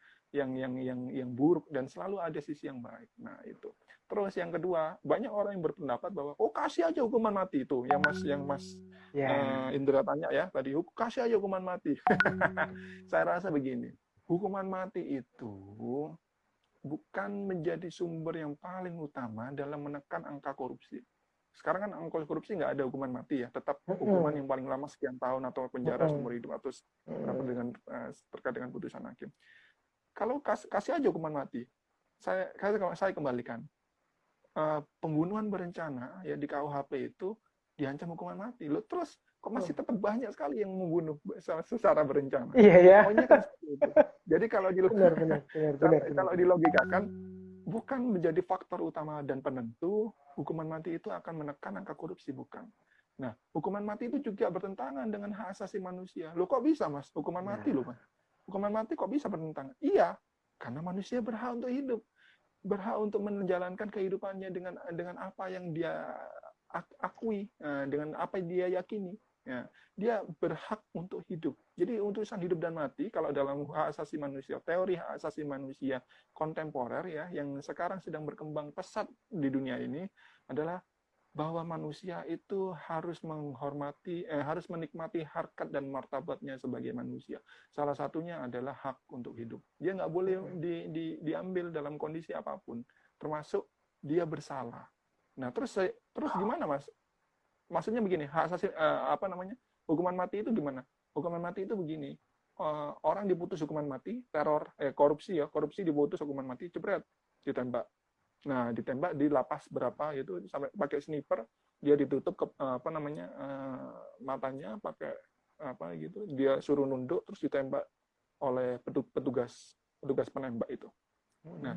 buruk dan selalu ada sisi yang baik. Nah, itu. Terus yang kedua, banyak orang yang berpendapat bahwa oh kasih aja hukuman mati itu, yang Mas Ya. Indra tanya ya tadi, kasih aja hukuman mati. Saya rasa begini, hukuman mati itu bukan menjadi sumber yang paling utama dalam menekan angka korupsi. Sekarang kan angka korupsi nggak ada hukuman mati ya, tetap hukuman Mm-mm. yang paling lama sekian tahun atau penjara Mm-mm. seumur hidup atau berapa Mm-mm. dengan terkait dengan putusan hakim. Kalau kasih aja hukuman mati, saya kembalikan. Pembunuhan berencana ya di KUHP itu diancam hukuman mati. Loh, terus kok masih tetap banyak sekali yang membunuh secara berencana? Iya ya. Poinnya kan seperti itu. Jadi kalau Benar, benar, benar, benar, benar, kalau benar. dilogikakan, bukan menjadi faktor utama dan penentu hukuman mati itu akan menekan angka korupsi, bukan. Nah, hukuman mati itu juga bertentangan dengan hak asasi manusia. Loh kok bisa, Mas? Hukuman mati loh, Ya. Mas. Hukuman mati kok bisa bertentangan? Iya, karena manusia berhak untuk hidup, berhak untuk menjalankan kehidupannya dengan apa yang dia akui, dengan apa yang dia yakini. Ya, dia berhak untuk hidup. Jadi urusan hidup dan mati, kalau dalam hak asasi manusia, teori hak asasi manusia kontemporer ya, yang sekarang sedang berkembang pesat di dunia ini adalah bahwa manusia itu harus harus menikmati harkat dan martabatnya sebagai manusia. Salah satunya adalah hak untuk hidup. Dia nggak boleh diambil dalam kondisi apapun, termasuk dia bersalah. Nah, terus gimana, Mas? Maksudnya begini, hak asasi apa namanya? Hukuman mati itu gimana? Hukuman mati itu begini. Orang diputus hukuman mati, korupsi diputus hukuman mati, jebret, ditembak. Nah, ditembak di lapas berapa itu sampai pakai sniper, dia ditutup ke apa namanya matanya pakai apa gitu, dia suruh nunduk terus ditembak oleh petugas penembak itu. Nah,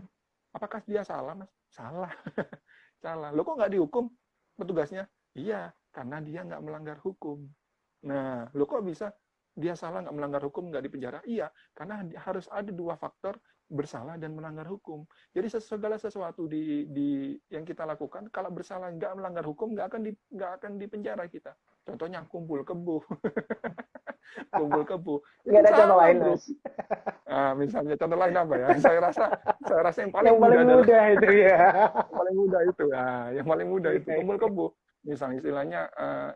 apakah dia salah, Mas? Salah. Salah. Lo kok nggak dihukum petugasnya? Iya, karena dia nggak melanggar hukum. Nah, lo kok bisa dia salah nggak melanggar hukum nggak dipenjara? Iya, karena harus ada dua faktor, bersalah dan melanggar hukum. Jadi segala sesuatu di yang kita lakukan, kalau bersalah nggak melanggar hukum nggak akan dipenjara kita. Contohnya kumpul kebo. Kumpul kebo. Nggak ada contoh lain, bro. Mas. Nah, misalnya contoh lain apa ya? Saya rasa yang paling Yang paling mudah adalah mudah itu ya. paling mudah itu. Nah, yang paling mudah itu Iya, kumpul kebo. Misalnya istilahnya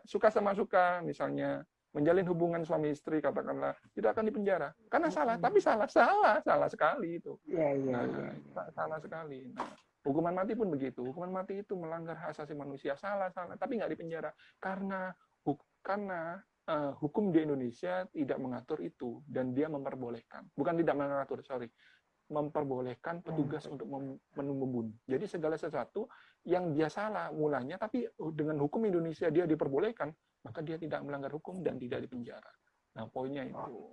suka sama suka, misalnya menjalin hubungan suami istri, katakanlah tidak akan dipenjara karena salah, tapi salah sekali itu. Iya, iya, Nah, iya. salah sekali. Nah, hukuman mati pun begitu. Hukuman mati itu melanggar hak asasi manusia, salah, tapi nggak dipenjara karena hukum di Indonesia tidak mengatur itu dan dia memperbolehkan. Bukan tidak mengatur, sorry. Memperbolehkan petugas untuk membunuh. Jadi segala sesuatu yang dia salah mulanya, tapi dengan hukum Indonesia dia diperbolehkan, maka dia tidak melanggar hukum dan tidak dipenjara. Nah, poinnya itu.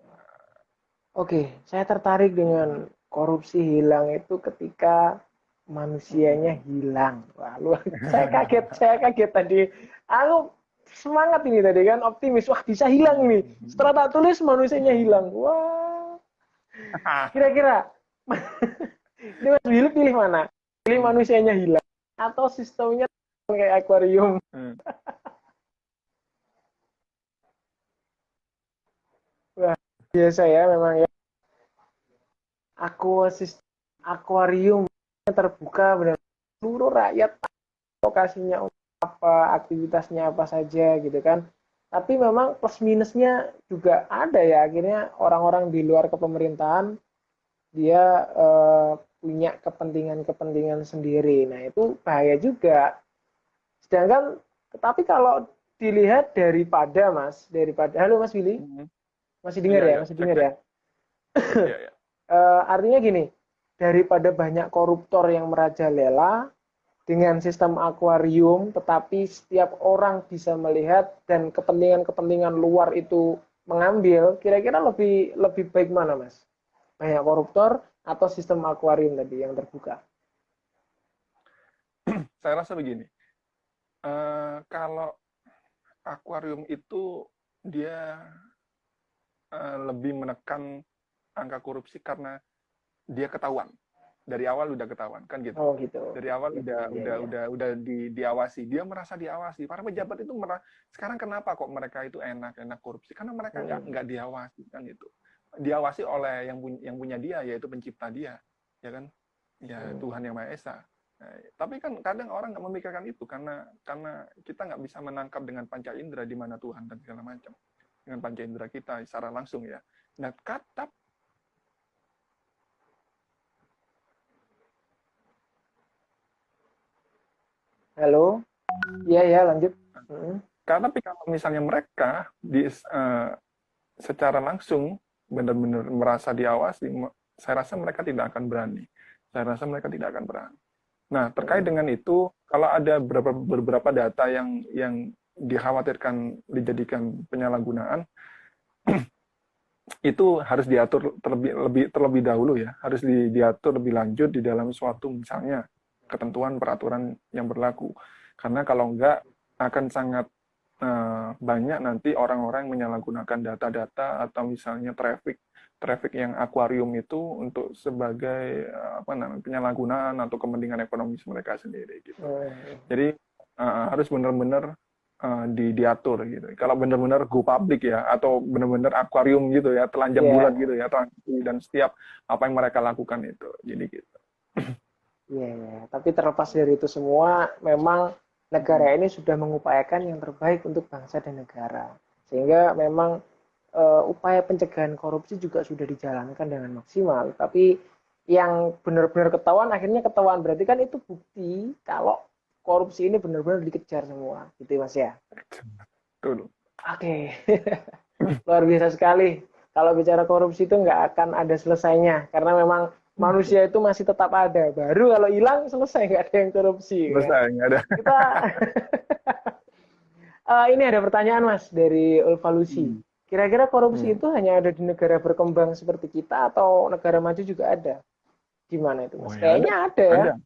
Oke, saya tertarik dengan korupsi hilang itu ketika manusianya hilang. Wah, saya kaget tadi. Aku semangat ini tadi kan, optimis. Wah, bisa hilang nih. Setelah tak tulis manusianya hilang. Wah. Kira-kira ini Mas Willy pilih mana? Pilih manusianya hilang atau sistemnya kayak akuarium? Wah, biasa ya memang ya. Akuarium terbuka benar, seluruh rakyat lokasinya apa, aktivitasnya apa saja gitu kan. Tapi memang plus minusnya juga ada ya, akhirnya orang-orang di luar kepemerintahan dia punya kepentingan sendiri. Nah, itu bahaya juga. Sedangkan tapi kalau dilihat daripada halo Mas Willy, masih dengar ya? Masih dengar ya? Iya. Artinya gini, daripada banyak koruptor yang merajalela dengan sistem akuarium, tetapi setiap orang bisa melihat dan kepentingan luar itu mengambil, kira-kira lebih baik mana, Mas? Banyak koruptor atau sistem akuarium tadi yang terbuka? Saya rasa begini, kalau akuarium itu dia lebih menekan angka korupsi karena dia ketahuan. Dari awal udah ketahuan kan gitu. Oh gitu. Dari awal udah diawasi. Dia merasa diawasi. Para pejabat itu sekarang kenapa kok mereka itu enak korupsi? Karena mereka nggak diawasi kan gitu. Diawasi oleh yang punya dia, yaitu pencipta dia, ya kan? Ya Tuhan Yang Maha Esa. Nah, tapi kan kadang orang nggak memikirkan itu karena kita nggak bisa menangkap dengan panca indera di mana Tuhan dan segala macam. Dengan panca indera kita secara langsung ya. Nah, Halo? Iya, lanjut. Karena kalau misalnya mereka secara langsung benar-benar merasa diawasi, saya rasa mereka tidak akan berani. Nah, terkait dengan itu, kalau ada beberapa data yang dikhawatirkan dijadikan penyalahgunaan, itu harus diatur terlebih dahulu ya, harus diatur lebih lanjut di dalam suatu misalnya ketentuan peraturan yang berlaku. Karena kalau enggak akan sangat banyak nanti orang-orang menyalahgunakan data-data atau misalnya traffic yang akuarium itu untuk sebagai penyalahgunaan atau kepentingan ekonomis mereka sendiri gitu. Jadi harus benar-benar diatur gitu. Kalau benar-benar go public ya, atau benar-benar akuarium gitu ya, telanjang bulat gitu ya, dan setiap apa yang mereka lakukan itu. Jadi gitu. Iya. Tapi terlepas dari itu semua, memang negara ini sudah mengupayakan yang terbaik untuk bangsa dan negara. Sehingga memang upaya pencegahan korupsi juga sudah dijalankan dengan maksimal. Tapi yang benar-benar ketahuan, akhirnya ketahuan. Berarti kan itu bukti kalau korupsi ini benar-benar dikejar semua, gitu Mas ya? Betul. Oke. Luar biasa sekali. Kalau bicara korupsi itu nggak akan ada selesainya, karena memang manusia itu masih tetap ada. Baru kalau hilang selesai, nggak ada yang korupsi. Selesai, nggak ada. Ini ada pertanyaan Mas dari Ulvalusi. Kira-kira korupsi itu hanya ada di negara berkembang seperti kita atau negara maju juga ada? Gimana itu, Oh Mas? ya, Kayaknya ada ya.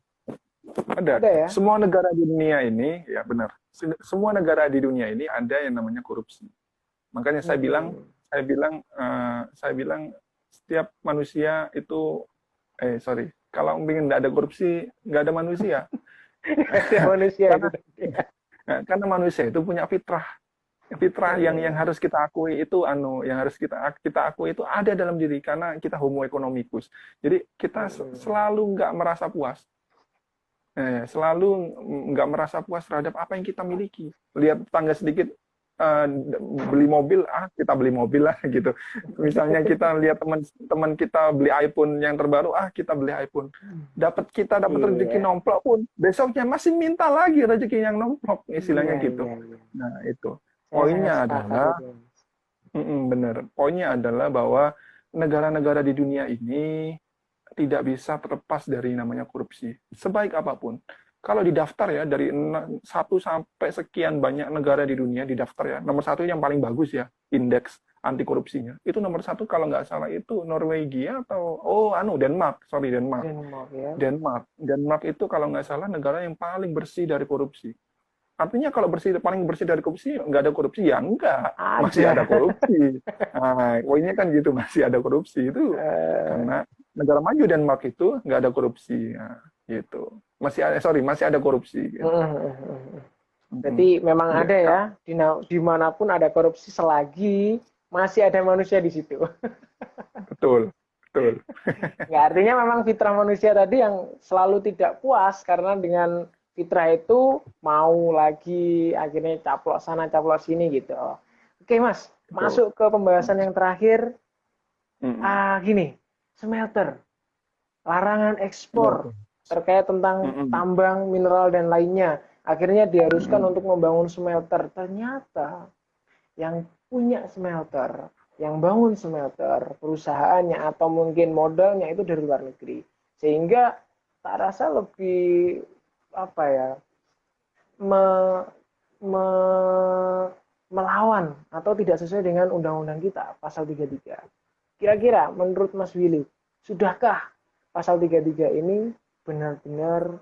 ada. Ada ya. Semua negara di dunia ini, ya benar. Semua negara di dunia ini ada yang namanya korupsi. Makanya saya bilang setiap manusia itu, kalau ingin nggak ada korupsi, nggak ada manusia. Ada manusia itu. Karena manusia itu punya fitrah yang harus kita akui itu yang harus kita akui itu ada dalam diri karena kita homo economicus. Jadi kita selalu nggak merasa puas. Selalu nggak merasa puas terhadap apa yang kita miliki. Lihat tetangga sedikit beli mobil, kita beli mobil lah gitu. Misalnya kita lihat teman kita beli iPhone yang terbaru, kita beli iPhone. Kita dapat rezeki nomplok pun, besoknya masih minta lagi rezeki yang nomplok, istilahnya gitu. Nah, itu. Poinnya adalah benar. Poinnya adalah bahwa negara-negara di dunia ini tidak bisa terlepas dari namanya korupsi. Sebaik apapun. Kalau didaftar ya, dari 1 sampai sekian banyak negara di dunia didaftar ya, nomor 1 yang paling bagus ya, indeks anti korupsinya. Itu nomor 1 kalau nggak salah itu Norwegia atau Denmark. Denmark itu kalau nggak salah negara yang paling bersih dari korupsi. Artinya kalau paling bersih dari korupsi, nggak ada korupsi, ya enggak. Masih ada korupsi. Nah, poinnya kan gitu, masih ada korupsi. Itu karena negara maju Denmark itu nggak ada korupsi. Nah, gitu. Masih ada korupsi. Gitu. Berarti memang ada ya, dimanapun ada korupsi selagi masih ada manusia di situ. Betul. Nggak, artinya memang fitrah manusia tadi yang selalu tidak puas karena dengan fitrah itu mau lagi akhirnya caplok sana caplok sini gitu. Oke Mas, masuk ke pembahasan yang terakhir. Gini, smelter, larangan ekspor terkait tentang tambang, mineral dan lainnya. Akhirnya diharuskan untuk membangun smelter. Ternyata yang punya smelter, yang bangun smelter, perusahaannya atau mungkin modalnya itu dari luar negeri. Sehingga tak rasa lebih melawan atau tidak sesuai dengan undang-undang kita, pasal 33. Kira-kira menurut Mas Willy, sudahkah pasal 33 ini benar-benar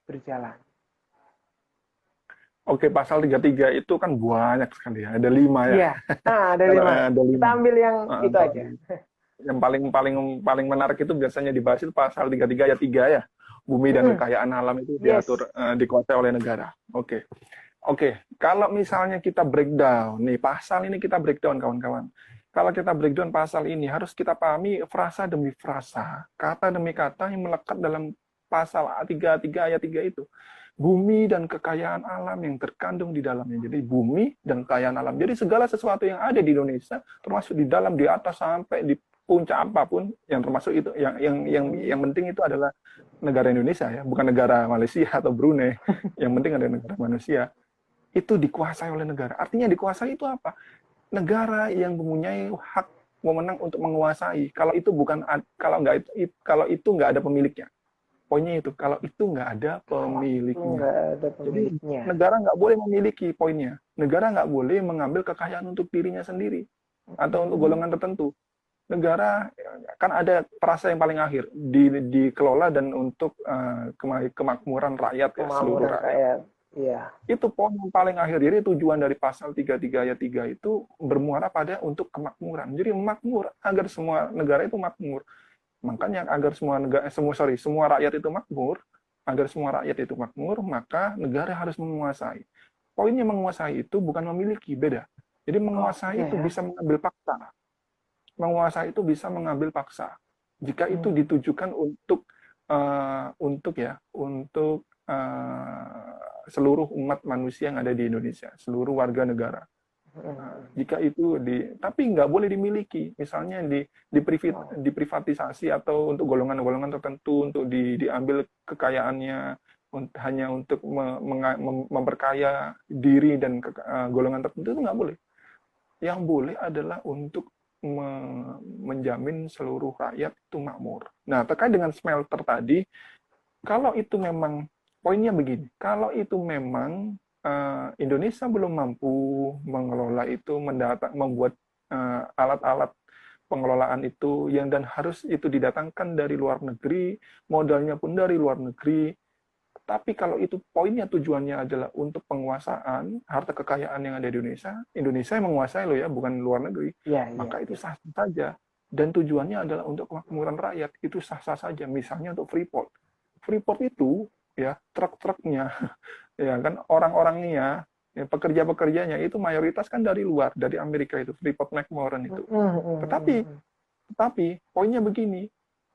berjalan? Oke, pasal 33 itu kan banyak sekali ya, ada 5 ya. Iya, ada 5. Kita ambil yang itu aja. Yang paling menarik itu biasanya dibahas itu pasal 33 ayat 3 ya. Bumi dan kekayaan alam itu diatur dikuasai oleh negara. Oke. Kalau misalnya kita breakdown nih pasal ini, kita breakdown kawan-kawan. Kalau kita breakdown pasal ini harus kita pahami frasa demi frasa, kata demi kata yang melekat dalam pasal 33 ayat 3 itu. Bumi dan kekayaan alam yang terkandung di dalamnya. Jadi bumi dan kekayaan alam. Jadi segala sesuatu yang ada di Indonesia, termasuk di dalam, di atas sampai di puncak apapun, yang termasuk itu, yang penting itu adalah negara Indonesia ya, bukan negara Malaysia atau Brunei. Yang penting ada negara manusia. Itu dikuasai oleh negara. Artinya dikuasai itu apa? Negara yang mempunyai hak wewenang untuk menguasai. Kalau itu nggak ada pemiliknya. Poinnya itu, kalau itu nggak ada pemiliknya. Jadi negara nggak boleh memiliki, poinnya. Negara nggak boleh mengambil kekayaan untuk dirinya sendiri atau untuk golongan tertentu. Negara kan ada frasa yang paling akhir dikelola dan untuk kemakmuran rakyat, seluruh rakyat. Iya. Itu poin yang paling akhir. Jadi tujuan dari pasal 33 ayat 3 itu bermuara pada untuk kemakmuran. Jadi makmur agar semua negara itu makmur. Makanya agar semua rakyat itu makmur, maka negara harus menguasai. Poinnya menguasai itu bukan memiliki, beda. Jadi menguasai itu bisa mengambil paksa. Menguasai itu bisa mengambil paksa. Jika itu ditujukan untuk seluruh umat manusia yang ada di Indonesia, seluruh warga negara. Jika itu tapi nggak boleh dimiliki, misalnya diprivatisasi atau untuk golongan-golongan tertentu untuk diambil kekayaannya hanya untuk memperkaya diri dan golongan tertentu, itu nggak boleh. Yang boleh adalah untuk menjamin seluruh rakyat itu makmur. Nah, terkait dengan smelter tadi, kalau itu memang poinnya begini, kalau itu memang Indonesia belum mampu mengelola itu, membuat alat-alat pengelolaan itu dan harus itu didatangkan dari luar negeri, modalnya pun dari luar negeri. Tapi kalau itu poinnya tujuannya adalah untuk penguasaan harta kekayaan yang ada di Indonesia yang menguasai loh ya, bukan luar negeri, maka itu sah-sah saja. Dan tujuannya adalah untuk kemakmuran rakyat, itu sah-sah saja. Misalnya untuk Freeport. Freeport itu ya truk-truknya, ya kan orang-orangnya, ya, pekerja-pekerjanya itu mayoritas kan dari luar, dari Amerika itu, Freeport-McMoRan itu. Tetapi poinnya begini,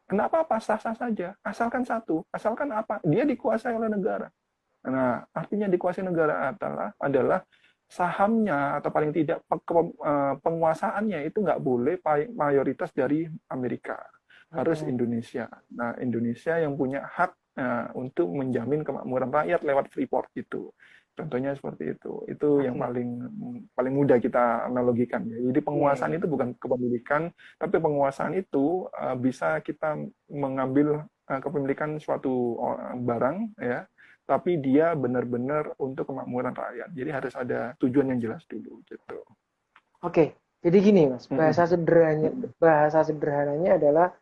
kenapa apa sah-sah saja? Asalkan satu, asalkan apa? Dia dikuasai oleh negara. Nah, artinya dikuasai negara adalah sahamnya atau paling tidak penguasaannya itu nggak boleh mayoritas dari Amerika, harus Indonesia. Nah, Indonesia yang punya hak untuk menjamin kemakmuran rakyat lewat Freeport itu. Contohnya seperti itu. Itu yang paling mudah kita analogikan. Jadi penguasaan itu bukan kepemilikan, tapi penguasaan itu bisa kita mengambil kepemilikan suatu barang, ya, tapi dia benar-benar untuk kemakmuran rakyat. Jadi harus ada tujuan yang jelas dulu, gitu. Oke, jadi gini Mas, bahasa sederhananya adalah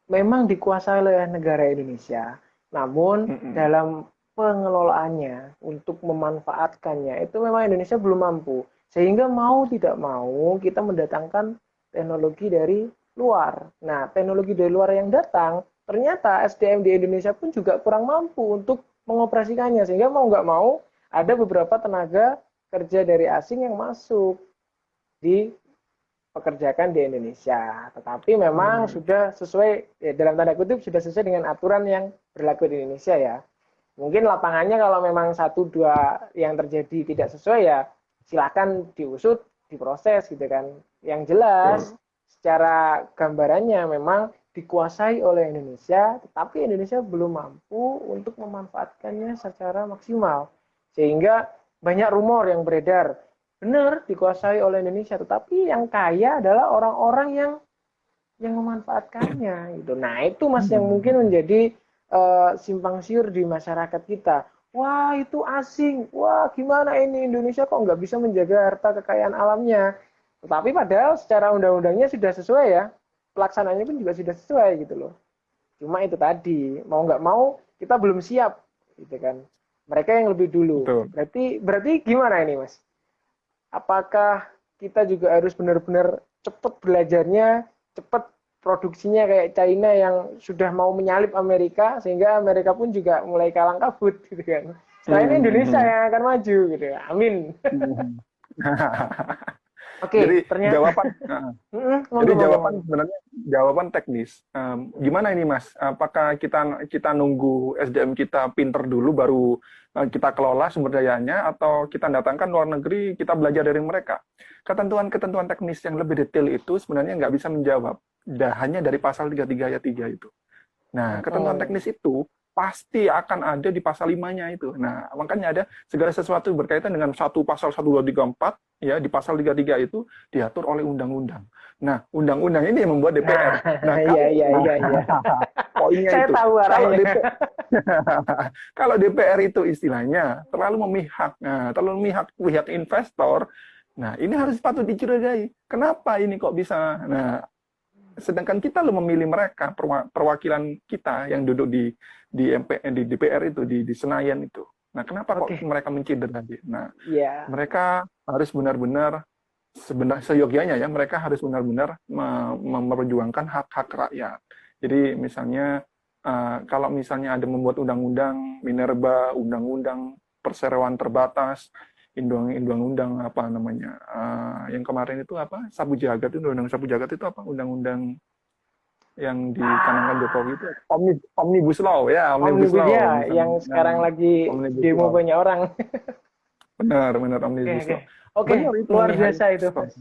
memang dikuasai oleh negara Indonesia, namun dalam pengelolaannya untuk memanfaatkannya itu memang Indonesia belum mampu, sehingga mau tidak mau kita mendatangkan teknologi dari luar. Nah, teknologi dari luar yang datang ternyata SDM di Indonesia pun juga kurang mampu untuk mengoperasikannya, sehingga mau nggak mau ada beberapa tenaga kerja dari asing yang masuk dipekerjakan di Indonesia, tetapi memang sudah sesuai, ya, dalam tanda kutip sudah sesuai dengan aturan yang berlaku di Indonesia ya. Mungkin lapangannya kalau memang 1-2 yang terjadi tidak sesuai ya silakan diusut, diproses gitu kan. Yang jelas secara gambarannya memang dikuasai oleh Indonesia, tetapi Indonesia belum mampu untuk memanfaatkannya secara maksimal. Sehingga banyak rumor yang beredar, benar dikuasai oleh Indonesia, tetapi yang kaya adalah orang-orang yang memanfaatkannya gitu. Nah, itu Mas yang mungkin menjadi simpang siur di masyarakat kita. Wah, itu asing. Wah, gimana ini Indonesia kok nggak bisa menjaga harta kekayaan alamnya? Tetapi padahal secara undang-undangnya sudah sesuai ya. Pelaksanaannya pun juga sudah sesuai gitu loh. Cuma itu tadi, mau nggak mau kita belum siap gitu kan. Mereka yang lebih dulu. Betul. Berarti gimana ini, Mas? Apakah kita juga harus benar-benar cepat belajarnya, cepat produksinya kayak China yang sudah mau menyalip Amerika, sehingga Amerika pun juga mulai kalang kabut gitu kan. Setelah ini Indonesia yang akan maju gitu. Amin. Oke, jadi ternyata jawaban sebenarnya jawaban teknis. Gimana ini Mas? Apakah kita nunggu SDM kita pinter dulu baru kita kelola sumber dayanya, atau kita datangkan luar negeri, kita belajar dari mereka? Ketentuan-ketentuan teknis yang lebih detail itu sebenarnya nggak bisa menjawab. Hanya dari pasal 33 ayat 3 itu. Nah, ketentuan teknis itu pasti akan ada di pasal 5-nya itu. Nah, makanya ada segala sesuatu berkaitan dengan pasal 1, 2, 3, 4, ya, di pasal 33 itu diatur oleh undang-undang. Nah, undang-undang ini yang membuat DPR. Nah, iya. Poinnya saya itu. tahu arahnya. Kalau DPR itu istilahnya terlalu memihak, pihak investor. Nah, ini harus patut dicurigai. Kenapa ini kok bisa? Nah, sedangkan kita lo memilih mereka, perwakilan kita yang duduk di DPR itu, di Senayan itu. Nah, kenapa kok mereka menciderai? Nah, mereka harus benar-benar seyogyanya ya, mereka harus benar-benar memperjuangkan hak-hak rakyat. Jadi misalnya kalau misalnya ada membuat undang-undang Minerba, undang-undang perseroan terbatas, undang-undang apa namanya, yang kemarin itu apa, Sabu Jagat itu, undang-undang Sabu Jagat itu apa, undang-undang yang dicanangkan Jokowi itu Omnibus Law ya, Omnibus Law ya, yang sekarang lagi demo banyak orang. benar Omnibus Law. Oke, luar biasa itu Mas.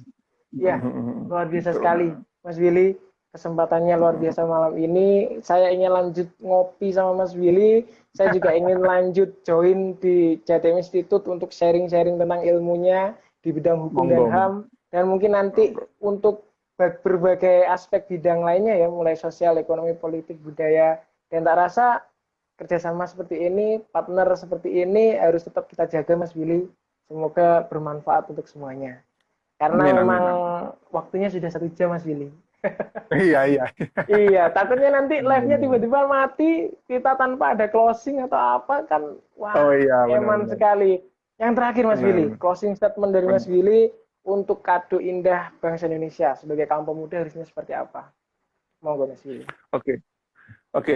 Ya, luar biasa sekali Mas Willy. Kesempatannya luar biasa malam ini. Saya ingin lanjut ngopi sama Mas Willy. Saya juga ingin lanjut join di JTM Institute untuk sharing-sharing tentang ilmunya di bidang hukum dan HAM. Dan mungkin nanti untuk berbagai aspek bidang lainnya ya, mulai sosial, ekonomi, politik, budaya. Dan tak rasa kerjasama seperti ini, partner seperti ini harus tetap kita jaga Mas Willy. Semoga bermanfaat untuk semuanya. Karena memang waktunya sudah 1 jam, Mas Willy. Iya, iya. Iya, takutnya nanti live-nya tiba-tiba mati, kita tanpa ada closing atau apa kan, wah, Oh iya, eman benar-benar. sekali. Yang terakhir, Mas Willy, Benar. closing statement dari Mas Willy untuk kado indah bangsa Indonesia sebagai kaum pemuda harusnya seperti apa? Monggo, Mas Willy. Oke, oke.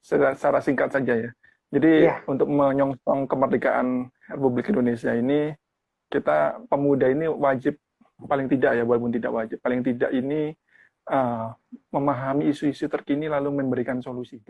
Secara singkat saja ya. Jadi Iya, untuk menyongsong kemerdekaan Republik Indonesia ini, kita pemuda ini wajib, paling tidak ya, walaupun tidak wajib, paling tidak ini memahami isu-isu terkini lalu memberikan solusi.